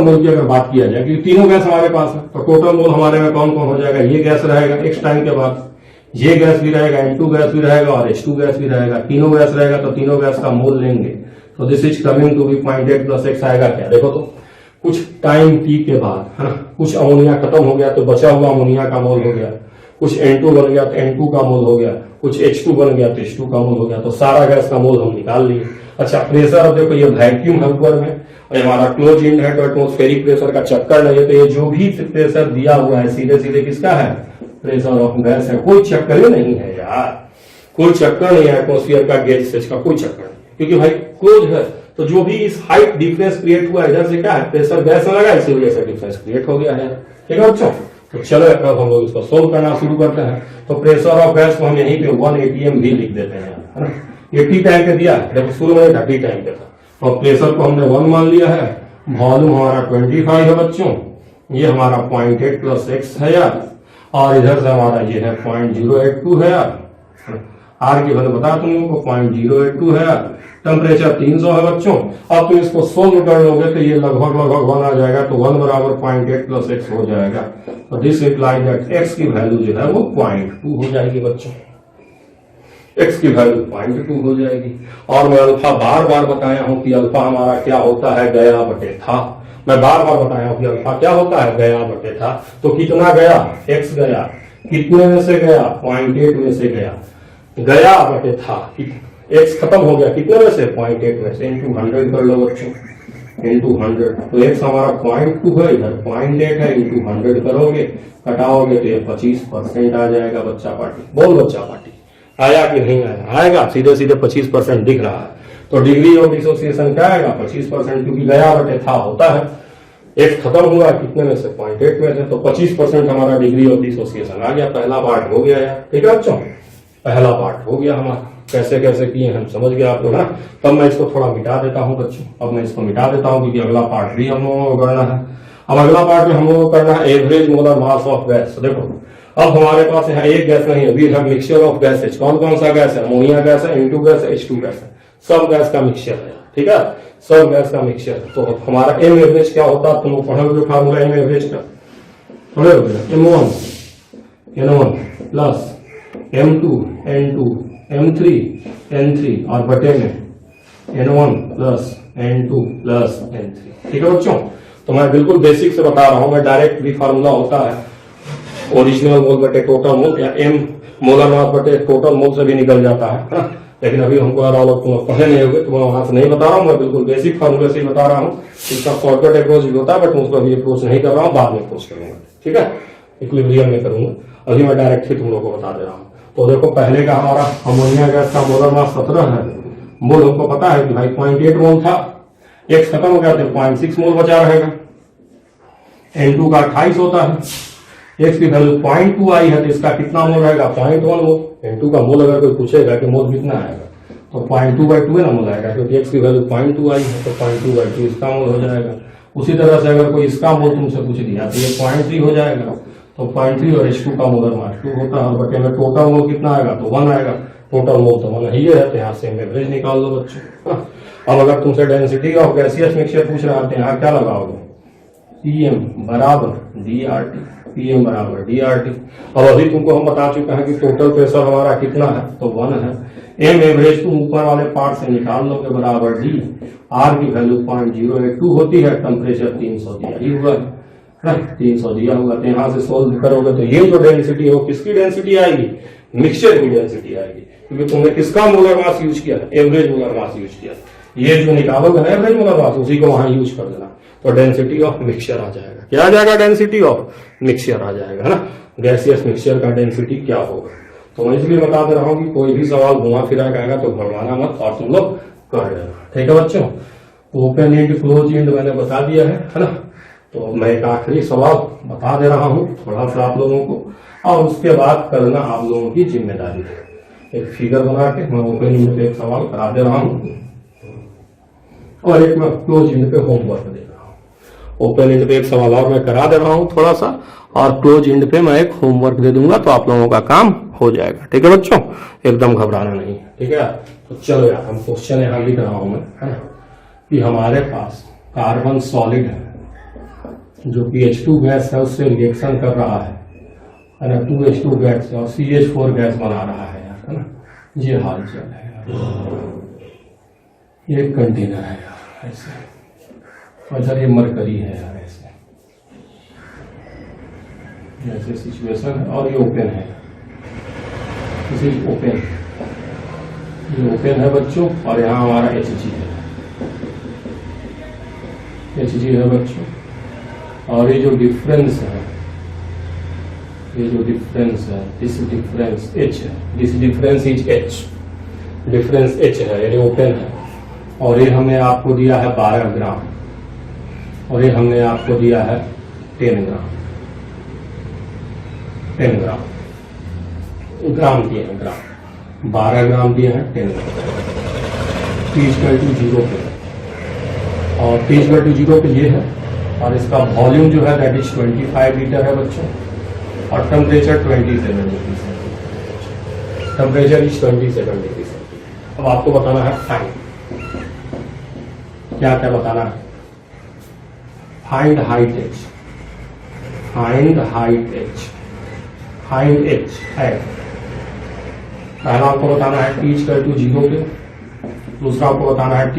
[SPEAKER 1] मोल की अगर बात किया जाए, क्योंकि तीनों गैस हमारे पास है तो टोटल मोल हमारे में कौन कौन हो जाएगा, ये गैस रहेगा x टाइम के बाद, ये गैस भी रहेगा, N2 गैस भी रहेगा और H2 गैस भी रहेगा। तीनों गैस रहेगा तो तीनों गैस का मोल लेंगे तो this is coming to be 0.8 plus x आएगा क्या, देखो तो कुछ टाइम t के बाद है ना, कुछ अमोनिया खत्म हो गया तो बचा हुआ अमोनिया का मोल हो गया कुछ N2 बन गया तो N2 का मोल हो गया, कुछ H2 बन गया तो H2 का मोल हो गया, तो सारा गैस का मोल हम निकाल लिए। अच्छा प्रेशर, अब देखो ये वैक्यूम है ऊपर में और हमारा क्लोज इंड है, तो एटमॉस्फेरिक प्रेशर का चक्कर नहीं है, तो ये जो भी प्रेशर दिया हुआ है सीधे सीधे किसका है, प्रेशर ऑफ गैस है। कोई चक्कर ही नहीं है यार, कोई चक्कर नहीं है एटमॉस्फेयर का गैस फेज का, कोई चक्कर नहीं, क्योंकि भाई क्लोज है। तो जो भी इस हाइट डिफरेंस क्रिएट हुआ इधर से क्या है, प्रेशर गैस में लगा, इसी वजह से डिफरेंस क्रिएट हो गया है। ठीक है बच्चों, तो चलो अब हम लोग इसको सोल्व करना शुरू करते हैं। तो प्रेशर ऑफ गैस को हम यहीं पे 1 atm भी लिख देते हैं, है ना। 80 टाइम पे दिया है, जब शुरू में 30 टाइम पे था, तो प्रेशर को हमने 1 मान लिया है। वॉल्यूम हमारा 25 है बच्चों, ये हमारा 0.8 + x है यार, और इधर से हमारा ये है 0.082 है यार। आर की वैल्यू बता तुम लोगों को 0.082 है यार। टेम्परेचर 300 है बच्चों। अब तुम इसको सोल्व कर लोगे तो ये लगभग 1 आ जाएगा, तो 1 बराबर 0.8 + x हो जाएगा। तो दिस इम्प्लाइज दैट x की वैल्यू जो है वो 0.2 हो जाएगी बच्चों, x की वैल्यू 0.2 हो जाएगी। और मैं अल्फा बार बार बताया हूं कि अल्फा हमारा क्या होता है, गया बटे था। मैं बार बार बताया हूं कि अल्फा क्या होता है, गया बटे था। तो कितना गया, x गया, कितने में से गया, 0.8 में से गया, गया बटे था, x खत्म हो गया कितने में से, 0.8 में से, इंटू 100 कर लो बच्चों, इंटू 100। तो x हमारा 0.2 है, इधर 0.8 है, इंटू 100 करोगे, कटाओगे तो ये 25% आ जाएगा बच्चा पार्टी। बोल बच्चा पार्टी, आया कि नहीं आया, आएगा, सीधे सीधे 25% दिख रहा है। तो डिग्री ऑफ डिसोसिएशन क्या आएगा, 25%, क्योंकि गया बटे था होता है। x खत्म हुआ कितने में से, 0.8 में से, तो 25% हमारा डिग्री ऑफ डिसोसिएशन आ गया। पहला पार्ट हो गया यार, ठीक है बच्चों, पहला पार्ट हो गया हमारा। कैसे कैसे किए हम समझ गए आप लोग ना। तब मैं इसको थोड़ा मिटा देता हूं बच्चों, अब मैं इसको मिटा देता हूं क्योंकि अगला पार्ट भी हम लोगों को करना है। अब अगला पार्ट में हम लोगों को करना है average molar mass of gas. देखो अब हमारे पास यहाँ एक गैस नहीं है, we have mixture of gases. कौन कौन सा गैस है, अमोनिया गैस है, N2 गैस है, H2 गैस है, सब गैस का मिक्सचर है, ठीक है, सब गैस का मिक्सचर है। तो हमारा एम एवरेज क्या होता है, तुम लोग पढ़ोगे फार्मूला एम एवरेज का, पढ़ोगे M1 N1 plus M2 N2 M3 N3 और बटे में N1 plus N2 plus N3। ठीक है बच्चों, तो मैं बिल्कुल बेसिक से बता रहा हूं, मैं डायरेक्ट भी फार्मूला होता है ओरिजिनल मोल बटे टोटल मोल, या एम मोलर मास बटे टोटल मोल से भी निकल जाता है। लेकिन अभी हमको तुम पढ़े नहीं होगे तो मैं वहां से नहीं बता रहा हूँ, मैं बिल्कुल बेसिक फार्मूले से ही बता रहा हूँ। इसका शॉर्टकट अप्रोच भी होता है, बट उसको अभी अप्रोच नहीं कर रहा हूँ, बाद में अप्रोच करूंगा, ठीक है, इक्विलिब्रियम में करूंगा। अभी मैं डायरेक्ट ही तुम लोग को बता दे रहा हूँ। तो देखो पहले का हमारा अमोनिया गैस का मोलर मास 17 है, मोल हमको पता है कि भाई 0.8 मोल था, x खत्म हो गया तो 0.6 मोल बचा रहेगा। N2 का 28 होता है, x की वैल्यू 0.2 आई है तो इसका कितना मोल रहेगा, 0.1 मोल। N2 का मोल अगर कोई पूछेगा कि मोल कितना आएगा तो 0.2/2 है ना मोल आएगा, क्योंकि x की वैल्यू 0.2 आई है तो 0.2/2 इसका मोल हो जाएगा। उसी तरह से अगर कोई इसका मोल तुमसे पूछ लिया तो ये 0.3 हो जाएगा, तो 0.3 और H2 का मोलर मास 2 होता है, और बटे में टोटल मोल कितना आएगा तो 1 आएगा। टोटल मोल तो 1 ही है, तो यहाँ से एवरेज निकाल दो बच्चों। अब अगर तुमसे डेंसिटी ऑफ गैसियस मिक्सचर पूछ रहा है, यहाँ क्या लगाओगे, PM बराबर DRT, PM बराबर DRT। अब अभी तुमको हम बता चुके हैं कि टोटल प्रेशर हमारा कितना है तो 1 है। एम एवरेज तुम ऊपर वाले पार्ट से निकाल लोगे बराबर D, R की वैल्यू 0.082 होती है, टेम्परेचर 300 दिया ही हुआ है, 300 दिया हुआ। तो यहाँ से सोल्व करोगे तो ये जो डेंसिटी हो किसकी डेंसिटी आएगी, मिक्सचर की डेंसिटी आएगी, क्योंकि तुमने किसका मोलर मास यूज किया, एवरेज मोलर मास यूज किया। ये जो निकालोगे ना एवरेज मोलर मास, उसी को वहां यूज कर देना, तो डेंसिटी ऑफ मिक्सचर आ जाएगा। क्या आ जाएगा, डेंसिटी ऑफ मिक्सचर आ जाएगा, है ना। गैसियस मिक्सचर का डेंसिटी क्या होगा, तो मैं इसलिए बता दे रहा हूँ कि कोई भी सवाल घुमा फिरा आएगा तो घबराना मत, और तुम लोग कर लेना, ठीक है बच्चों। ओपन एंड क्लोज एंड मैंने बता दिया है ना। तो मैं एक आखिरी सवाल बता दे रहा हूँ थोड़ा सा आप लोगों को, और उसके बाद करना आप लोगों की जिम्मेदारी है। एक फिगर बना के मैं ओपन एंड पे एक सवाल करा दे रहा हूँ, और एक मैं क्लोज एंड पे होमवर्क दे रहा हूँ। ओपन एंड पे एक सवाल और मैं करा दे रहा हूँ थोड़ा सा, और क्लोज एंड पे मैं एक होमवर्क दे दूंगा, तो आप लोगों का काम हो जाएगा, ठीक है बच्चों, एकदम घबराना नहीं, ठीक है। तो चलो यार, हम क्वेश्चन यहाँ लिख रहा हूं मैं, है ना, कि हमारे पास कार्बन सॉलिड है जो कि H2 गैस है उससे रिएक्शन कर रहा है ना, 2H2 गैस और CH4 गैस बना रहा है यार, है ना। ये हाल चाल है यार, ये कंटेनर है यार ऐसे, और इधर ये मरकरी है यार ऐसे, ऐसे सिचुएशन है और ये ओपन है, दिस इज ओपन, ये ओपन है बच्चों, और यहाँ हमारा HG है, HG है बच्चों। और ये जो डिफरेंस है, ये जो डिफरेंस है, दिस डिफरेंस H है, this difference is H, difference H है, ये ओपन है। और ये हमने आपको दिया है 12 ग्राम, और ये हमने आपको दिया है 10 ग्राम, 10 ग्राम, ग्राम दिए हैं, ग्राम 12 ग्राम दिए हैं, 10 ग्राम, T=0 पे, और T=0 पे ये है, और इसका वॉल्यूम जो है दैट इज 25 लीटर है बच्चों, और temperature 27 degree centigrade, temperature is 27 degree centigrade. अब आपको बताना है फाइंड, क्या क्या बताना है, find height H, find height H, find H है। पहला आपको बताना है T=0 पे, दूसरा आपको बताना है T=,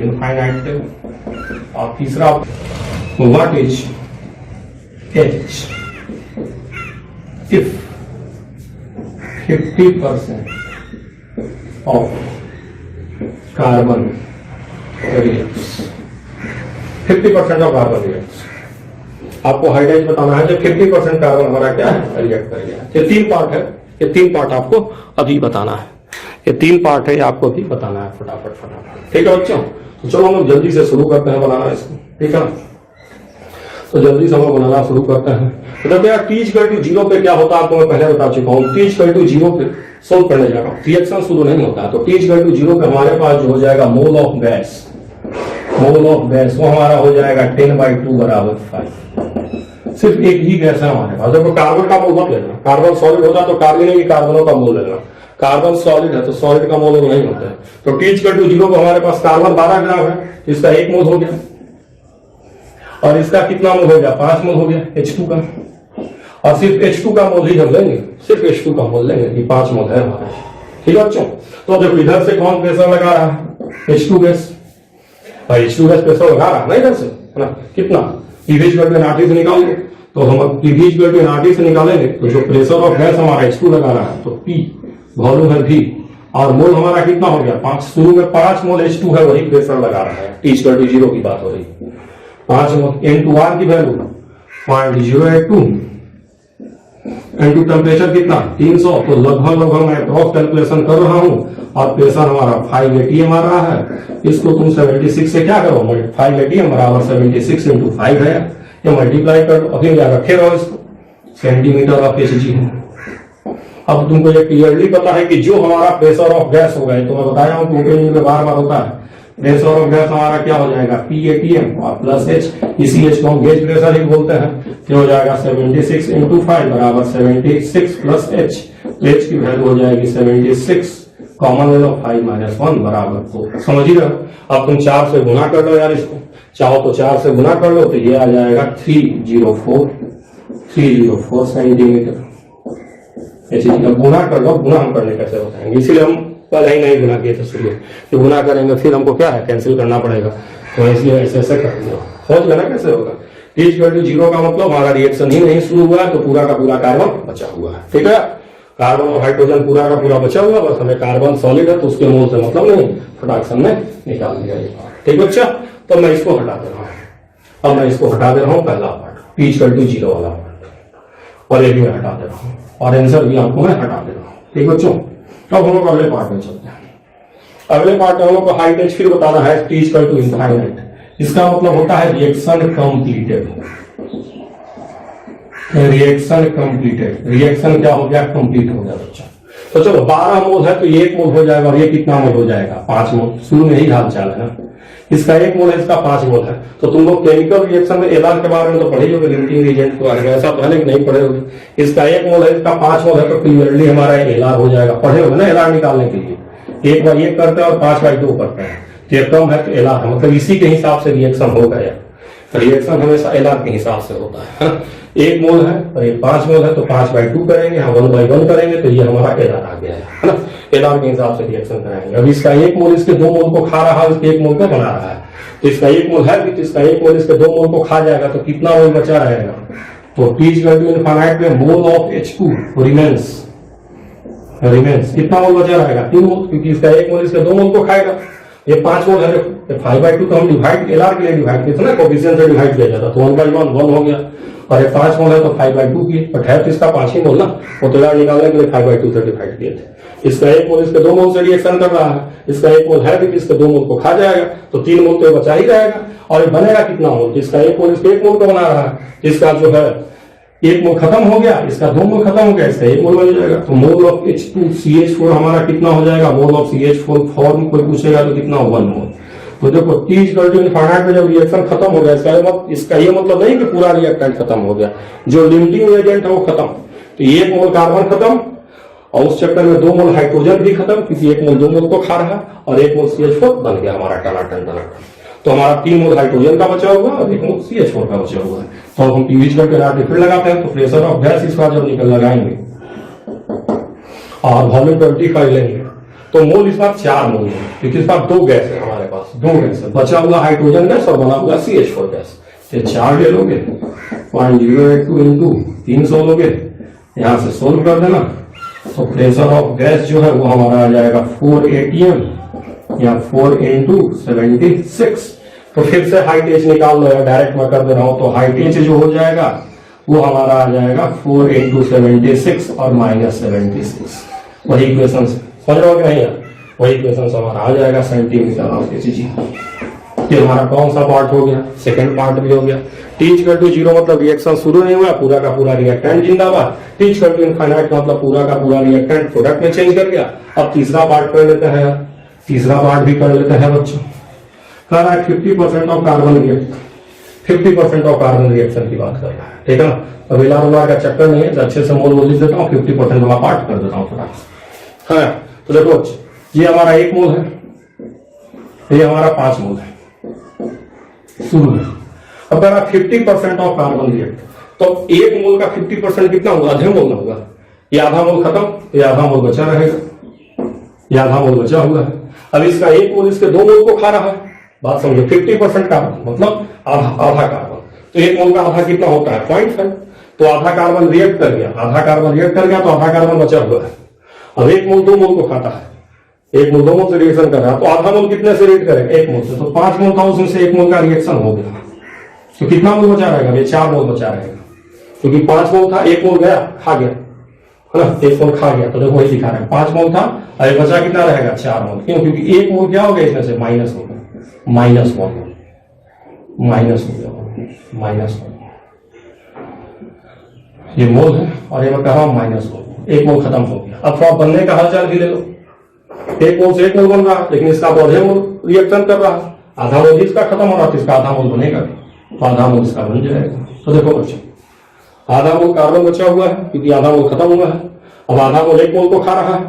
[SPEAKER 1] इनफाइनाइट पे, और तीसरा what is H if 50% of carbon reacts, 50% of carbon reacts. आपको हाइट H बताना है जब 50% कार्बन हमारा क्या है, रिएक्ट करेगा। ये 3 पार्ट है, ये 3 पार्ट आपको अभी बताना है, ये 3 पार्ट है, ये आपको अभी बताना है फटाफट फटाफट, ठीक है बच्चों। तो चलो हम लोग जल्दी से शुरू करते हैं बनाना इसको, ठीक है। तो जल्दी से हम लोग बनाना शुरू करते हैं। तो जब यार T=0 पे क्या होता है आपको मैं पहले बता चुका हूँ, T=0 पे सोल्व करने जा रहा हूँ, रिएक्शन शुरू नहीं होता। तो T=0 पे हमारे पास जो हो जाएगा mole of gas, mole of gas वो हमारा हो जाएगा 10/2 बराबर 5। सिर्फ एक ही गैस है हमारे पास। देखो कार्बन का मोल मत लेना, कार्बन सॉलिड होता तो कार्बन की कार्बनों का मोल लेना, कार्बन सॉलिड है तो सॉलिड का मोल नहीं होता है। तो T=0 पे हमारे पास कार्बन 12 ग्राम है, इसका 1 मोल हो गया, और इसका कितना मोल हो गया, 5 मोल हो गया H2 का, और सिर्फ H2 का मोल ही हम लेंगे, सिर्फ H2 का मोल लेंगे, ये 5 मोल है हमारा, ठीक है बच्चों। तो देखो इधर से कौन प्रेशर लगा रहा है, H2 गैस, भाई H2 गैस प्रेशर लगा रहा है ना इधर से, है ना, कितना PV/RT से निकालेंगे, तो हम PV/RT से निकालेंगे तो जो प्रेशर ऑफ गैस हमारा H2 लगा रहा है, तो P वॉल्यूम है V, और मोल हमारा कितना हो गया 5, शुरू में 5 मोल H2 है, वही प्रेशर लगा रहा है, T=0 की बात हो रही, 5 मोल। N2R की वैल्यू 0.082, N2 टेम्परेचर कितना 300, तो लगभग मैं अप्रॉक्स कैलकुलेशन कर रहा हूं, और प्रेशर हमारा 5 atm आ रहा है। इसको तुम 76 से क्या करो, 5 atm बराबर 76 इंटू 5 है, ये मल्टीप्लाई कर दो, अभी क्या रखे रहो इसको, सेंटीमीटर ऑफ Hg है। अब तुमको ये क्लियरली पता है कि जो हमारा प्रेशर ऑफ गैस होगा, तो मैं बताया हूँ ओपनिंग में बार बार होता है, प्रेशर ऑफ गैस हमारा क्या हो जाएगा PATM और प्लस H, इसी H को हम गेज प्रेशर ही बोलते हैं, क्या हो जाएगा 76 इंटू 5 बराबर 76 प्लस H, H की वैल्यू हो जाएगी 76, कॉमन ले लो 5 - 1 बराबर 2, समझ ही रहे हो। अब तुम 4 से गुना कर लो यार, इसको चाहो तो 4 से गुना कर लो, तो ये आ जाएगा 304 सेंटीमीटर Hg। अब गुना कर लो, गुना हम करने कैसे बताएंगे, इसीलिए हम पहले ही नहीं गुना किए थे शुरू, तो गुना करेंगे फिर हमको क्या है कैंसिल करना पड़ेगा, तो इसलिए ऐसे ऐसे कर दिया, समझ गया ना कैसे होगा। T=0 का मतलब हमारा रिएक्शन ही नहीं शुरू हुआ है, तो पूरा का पूरा कार्बन बचा हुआ है, ठीक है, कार्बन और हाइड्रोजन पूरा का पूरा बचा हुआ, बस हमें कार्बन सॉलिड है तो उसके मोल से मतलब नहीं, फटाक से हमने निकाल दिया, ठीक बच्चा। तो मैं इसको हटा दे रहा हूँ, अब मैं इसको हटा दे रहा हूँ पहला पार्ट T=0 वाला पार्ट, और ये भी मैं हटा दे रहा हूँ, और आंसर भी आपको मैं हटा दे रहा हूँ, ठीक बच्चों। अब हम लोग अगले पार्ट में चलते हैं। अगले पार्ट में हम लोग को हाइट H फिर बताना है, T=इनफाइनाइट, इसका मतलब होता है reaction completed, reaction completed, reaction क्या हो गया, कंप्लीट हो गया बच्चा। तो चलो 12 मोल है तो ये 1 मोल हो जाएगा, और ये कितना मोल हो जाएगा 5 मोल, शुरू में ही हाल चाल है ना, इसका 1 मोल है, इसका 5 मोल है। तो तुम लोग केमिकल रिएक्शन में एलआर के बारे में तो पढ़े होगे, लिमिटिंग एजेंट के बारे में, ऐसा पहले कि नहीं पढ़े होगे। इसका 1 मोल है, इसका 5 मोल है, तो क्लियरली हमारा एलआर हो जाएगा, पढ़े होगे ना एलआर निकालने के लिए, 1/1 करते हैं और 5/2 करते हैं, तो ये कम है तो एलआर, मतलब इसी के हिसाब से रिएक्शन होगा यार, रिएक्शन हमेशा एलआर के हिसाब से होता है। 1 मोल है और ये 5 मोल है, तो 5/2 करेंगे, हाँ 1/1 करेंगे, तो ये हमारा एलआर आ गया है ना, एलआर के हिसाब से रिएक्शन कराएंगे। अब इसका 1 मोल इसके 2 मोल को खा रहा है, इसके 1 मोल को बना रहा है, तो इसका 1 मोल है, तो इसका 1 मोल इसके 2 मोल को खा जाएगा, तो कितना मोल बचा रहेगा तो T इक्वल टू इनफाइनाइट में मोल ऑफ H2 रिमेंस कितना मोल बचा रहेगा 3 मोल, क्योंकि इसका 1 मोल इसका 2 मोल को खाएगा। ये 5 मोल है, 5/2 तो हम डिवाइड LR के लिए डिवाइड किया था ना, कोफिशिएंट से डिवाइड किया जाता, तो 1/1 हो गया, और ये 5 मोल है तो 5/2 किए, बट है तो इसका 5 ही मोल ना, वो तो LR निकालने के लिए 5/2 से डिवाइड किए थे। इसका 1 मोल इसके 2 मोल से रिएक्शन कर रहा है, इसका 1 मोल है भी इसके 2 मोल को खा जाएगा, तो 3 मोल तो बचा ही रहेगा। और ये बनेगा कितना मोल, इसका 1 मोल इसके 1 मोल को बना रहा है, इसका जो है 1 मोल खत्म हो गया, इसका 2 मोल खत्म हो गया, इसका 1 मोल बन जाएगा। तो मोल ऑफ H2CH4 हमारा कितना हो जाएगा, मोल ऑफ CH4 फॉर्म कोई पूछेगा तो कितना 1 मोल। तो देखो T इक्वल टू इनफाइनाइट में जब रिएक्शन खत्म हो गया, इसका ये मतलब नहीं कि पूरा रिएक्टेंट खत्म हो गया, जो लिमिटिंग एजेंट है वो खत्म। तो 1 मोल कार्बन खत्म, और उस चक्कर में 2 मोल हाइड्रोजन भी खत्म, क्योंकि 1 मोल 2 मोल को खा रहा, और 1 मोल CH4 बन गया हमारा टनाटन। तो हमारा 3 मोल हाइड्रोजन का बचा हुआ और 1 मोल CH4 का बचा हुआ है। तो हम पीवीच करके फिर लगाते हैं, तो प्रेशर ऑफ गैस इस बार जब निकल लगाएंगे और वॉल्यूम 25 लेंगे, तो मोल इस बार 4 मोल है, क्योंकि इस बार 2 गैस है हमारे पास, 2 गैस है, बचा हुआ हाइड्रोजन गैस और बना हुआ CH4 गैस। ये 4 ले लोगे, 0.082 इंटू 300 लोगे, यहां से सोल्व कर देना, तो प्रेशर ऑफ गैस जो है वो हमारा आ जाएगा 4 atm या 4 इंटू 76। तो फिर से हाइट एच निकाल लो, या डायरेक्ट मैं कर दे रहा हूं, तो हाइट एच जो हो जाएगा वो हमारा आ जाएगा 4 इंटू 76 और -76। वही इक्वेशन समझ रहे हो कि नहीं यार, वही इक्वेशन हमारा आ जाएगा सेंटीमीटर ऑफ एचजी। ये हमारा कौन सा पार्ट हो गया, सेकंड पार्ट भी हो गया। T इक्वल टू 0 मतलब रिएक्शन शुरू नहीं हुआ, पूरा का पूरा रिएक्टेंट जिंदाबाद। T इक्वल टू इनफाइनाइट मतलब पूरा का पूरा रिएक्टेंट प्रोडक्ट में चेंज कर गया। अब तीसरा पार्ट कर लेते हैं, तीसरा पार्ट भी कर लेते हैं बच्चों। कह रहा है 50% of carbon reaction, 50% of carbon reaction की बात कर रहा है, ठीक है ना। अब LR का चक्कर नहीं है, अच्छे से मोल लिख देता हूँ, 50% वाला पार्ट कर देता हूँ थोड़ा। हाँ, तो देखो ये हमारा 1 मोल है, ये हमारा 5 मोल है शुरू में। अब अगर 50% ऑफ कार्बन रिएक्ट, तो 1 मोल का 50% कितना होगा, आधे मोल ना होगा। ये आधा मोल खत्म, ये आधा मोल बचा रहेगा, ये आधा मोल बचा हुआ है। अब इसका 1 मोल इसके 2 मोल को खा रहा है, बात समझो। 50% कार्बन मतलब आधा कार्बन, तो 1 मोल का आधा कितना होता है 0.5। तो आधा कार्बन रिएक्ट कर गया, आधा कार्बन रिएक्ट कर गया, तो आधा कार्बन बचा हुआ है। अब 1 मोल 2 मोल को खाता है, 1 मोल 2 मोल से रिएक्शन कर रहा है, तो आधा मोल कितने से रिएक्ट करेगा, 1 मोल से। तो 5 मोल था, उसमें से 1 मोल का रिएक्शन हो गया, तो कितना मोल बचा रहेगा, ये 4 मोल बचा रहेगा, क्योंकि 5 मोल था, 1 मोल गया खा गया, है ना, 1 मोल खा गया। तो देखो वही दिखा रहे हैं, 5 मोल था और बचा कितना रहेगा 4 मोल। क्यों, क्योंकि 1 मोल क्या हो गया इसमें से माइनस हो गया, -1 माइनस हो गया, -1 ये मोल है, और ये मैं कह रहा हूं -1 1 मोल खत्म हो गया। अब थोड़ा बनने का हालचाल भी ले लो, 1 मोल से 1 मोल बन रहा है, लेकिन इसका आधे मोल रिएक्शन कर रहा है, आधा मोल इसका खत्म हो रहा है, इसका आधा मोल बनेगा, तो आधा मोल इसका बन जाएगा। तो देखो बच्चों, आधा मोल कार्बन बचा हुआ है, क्योंकि आधा मोल खत्म हुआ है। अब आधा मोल 1 मोल को खा रहा है,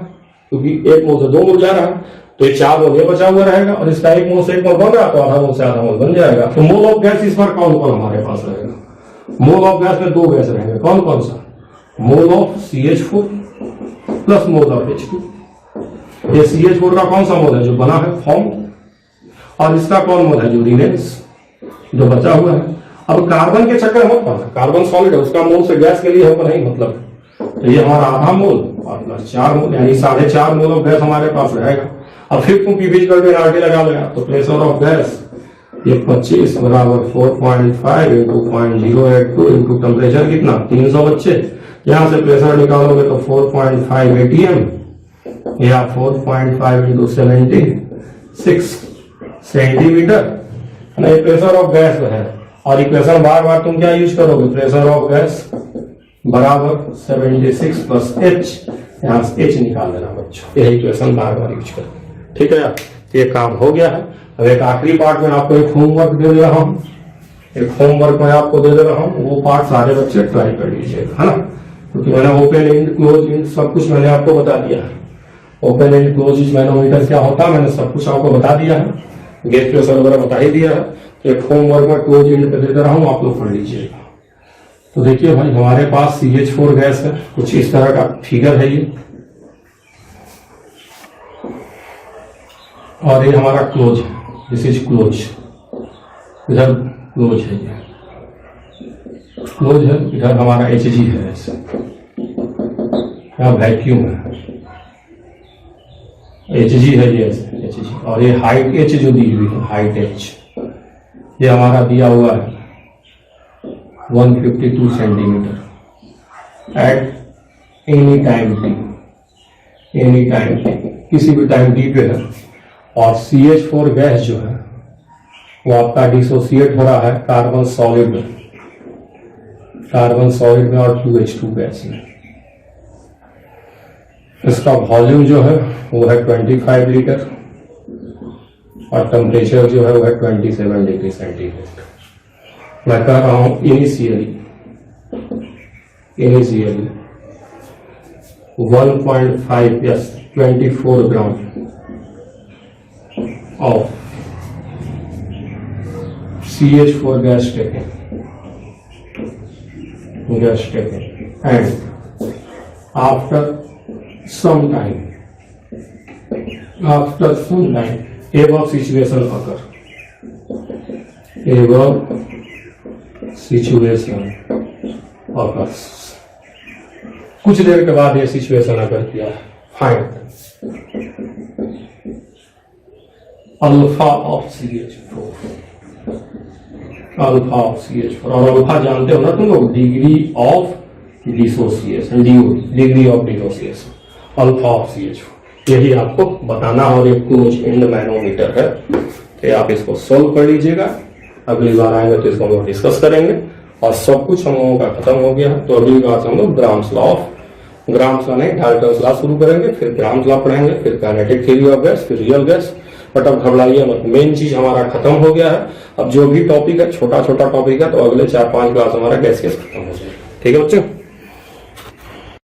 [SPEAKER 1] क्योंकि 1 मोल से 2 मोल जा रहा है, तो ये 4 मोल ये बचा हुआ रहेगा, और इसका 1 मोल से 1 मोल बन रहा है, तो आधा मोल से आधा मोल बन जाएगा। तो मोल ऑफ गैस इस बार कौन कौन हमारे पास रहेगा, मोल ऑफ गैस में 2 गैस रहेंगे, कौन कौन सा, mole of CH4 plus mole of H2। ये CH4 का कौन सा मोल है, जो बना है फॉर्म, और इसका कौन मोल है, जो रिमेन्स, जो बचा हुआ है। अब कार्बन के चक्कर मत पड़ना, कार्बन सॉलिड है, उसका मोल से गैस के लिए हमको नहीं मतलब। तो ये हमारा आधा मोल और प्लस 4 मोल, यानी 4.5 मोल ऑफ गैस हमारे पास रहेगा। अब फिर तुम पीवीच करके एनआरटी लगा लेगा, तो प्रेशर ऑफ गैस ये 25 बराबर 4.5 इंटू 0.082 इंटू टेम्परेचर कितना 300 बच्चे। यहां से प्रेशर निकालोगे तो 4.5 atm या 4.5 इंटू 76 सेंटीमीटर, ये प्रेशर ऑफ गैस है। और इक्वेशन बार बार तुम क्या यूज करोगे, प्रेशर ऑफ गैस बराबर 76 प्लस H, यहां से H निकाल देना बच्चों, यही इक्वेशन बार बार यूज करो, ठीक है यार। ये काम हो गया है। अब एक आखिरी पार्ट में आपको एक होमवर्क दे रहा हूं, एक होमवर्क में आपको दे दे रहा हूं, वो पार्ट सारे बच्चे ट्राई कर लीजिएगा, है ना, क्योंकि मैंने ओपन एंड क्लोज एंड सब कुछ मैंने आपको बता दिया है। ओपन एंड क्लोज मैनोमीटर क्या होता है मैंने सब कुछ आपको बता दिया है, गेज प्रेशर वगैरह बता ही दिया है। एक होमवर्क में क्लोज एंड पे दे दे रहा हूं, आप लोग पढ़ लीजिएगा। तो देखिए भाई, हमारे पास CH4 गैस है, कुछ इस तरह का फिगर है ये, और ये हमारा क्लोज है, दिस इज क्लोज, इधर क्लोज है ये, क्लोज है, इधर हमारा Hg है, ऐसे यहाँ वैक्यूम है, Hg है ये ऐसे Hg, और ये हाइट h जो दी हुई है, हाइट h ये हमारा दिया हुआ है 152 centimetre at any time T, any time T, किसी भी टाइम टी पे है। और CH4 गैस जो है वो आपका डिसोसिएट हो रहा है कार्बन सॉलिड में, कार्बन सॉलिड में और 2H2 गैस में। इसका वॉल्यूम जो है वो है 25 लीटर और टेम्परेचर जो है वो है 27 डिग्री सेंटीग्रेड। मैं कह रहा हूं initially 1.5 yes 24 gram of CH4 gas taken and after some time above situation occurs, कुछ देर के बाद ये सिचुएशन अगर किया, find alpha of CH4, alpha of CH4, और अल्फा जानते हो ना तुम लोग, degree of dissociation, degree of dissociation, alpha of CH4, यही आपको बताना। और एक क्लोज एंड मैनोमीटर है, तो आप इसको सोल्व कर लीजिएगा। अगली बार आएंगे तो इसको हम लोग डिस्कस करेंगे। और सब कुछ हम लोगों का खत्म हो गया, तो अगली बार हम लोग ग्राम्स लॉ नहीं डाल्टन्स लॉ शुरू करेंगे, फिर ग्राम्स लॉ पढ़ेंगे, फिर काइनेटिक थ्योरी ऑफ गैस, फिर रियल गैस। बट अब घबराइए मत, मेन चीज हमारा खत्म हो गया है। अब जो भी टॉपिक है, छोटा छोटा टॉपिक है, तो अगले 4-5 क्लास हमारा गैस खत्म हो जाएगा। ठीक है बच्चे।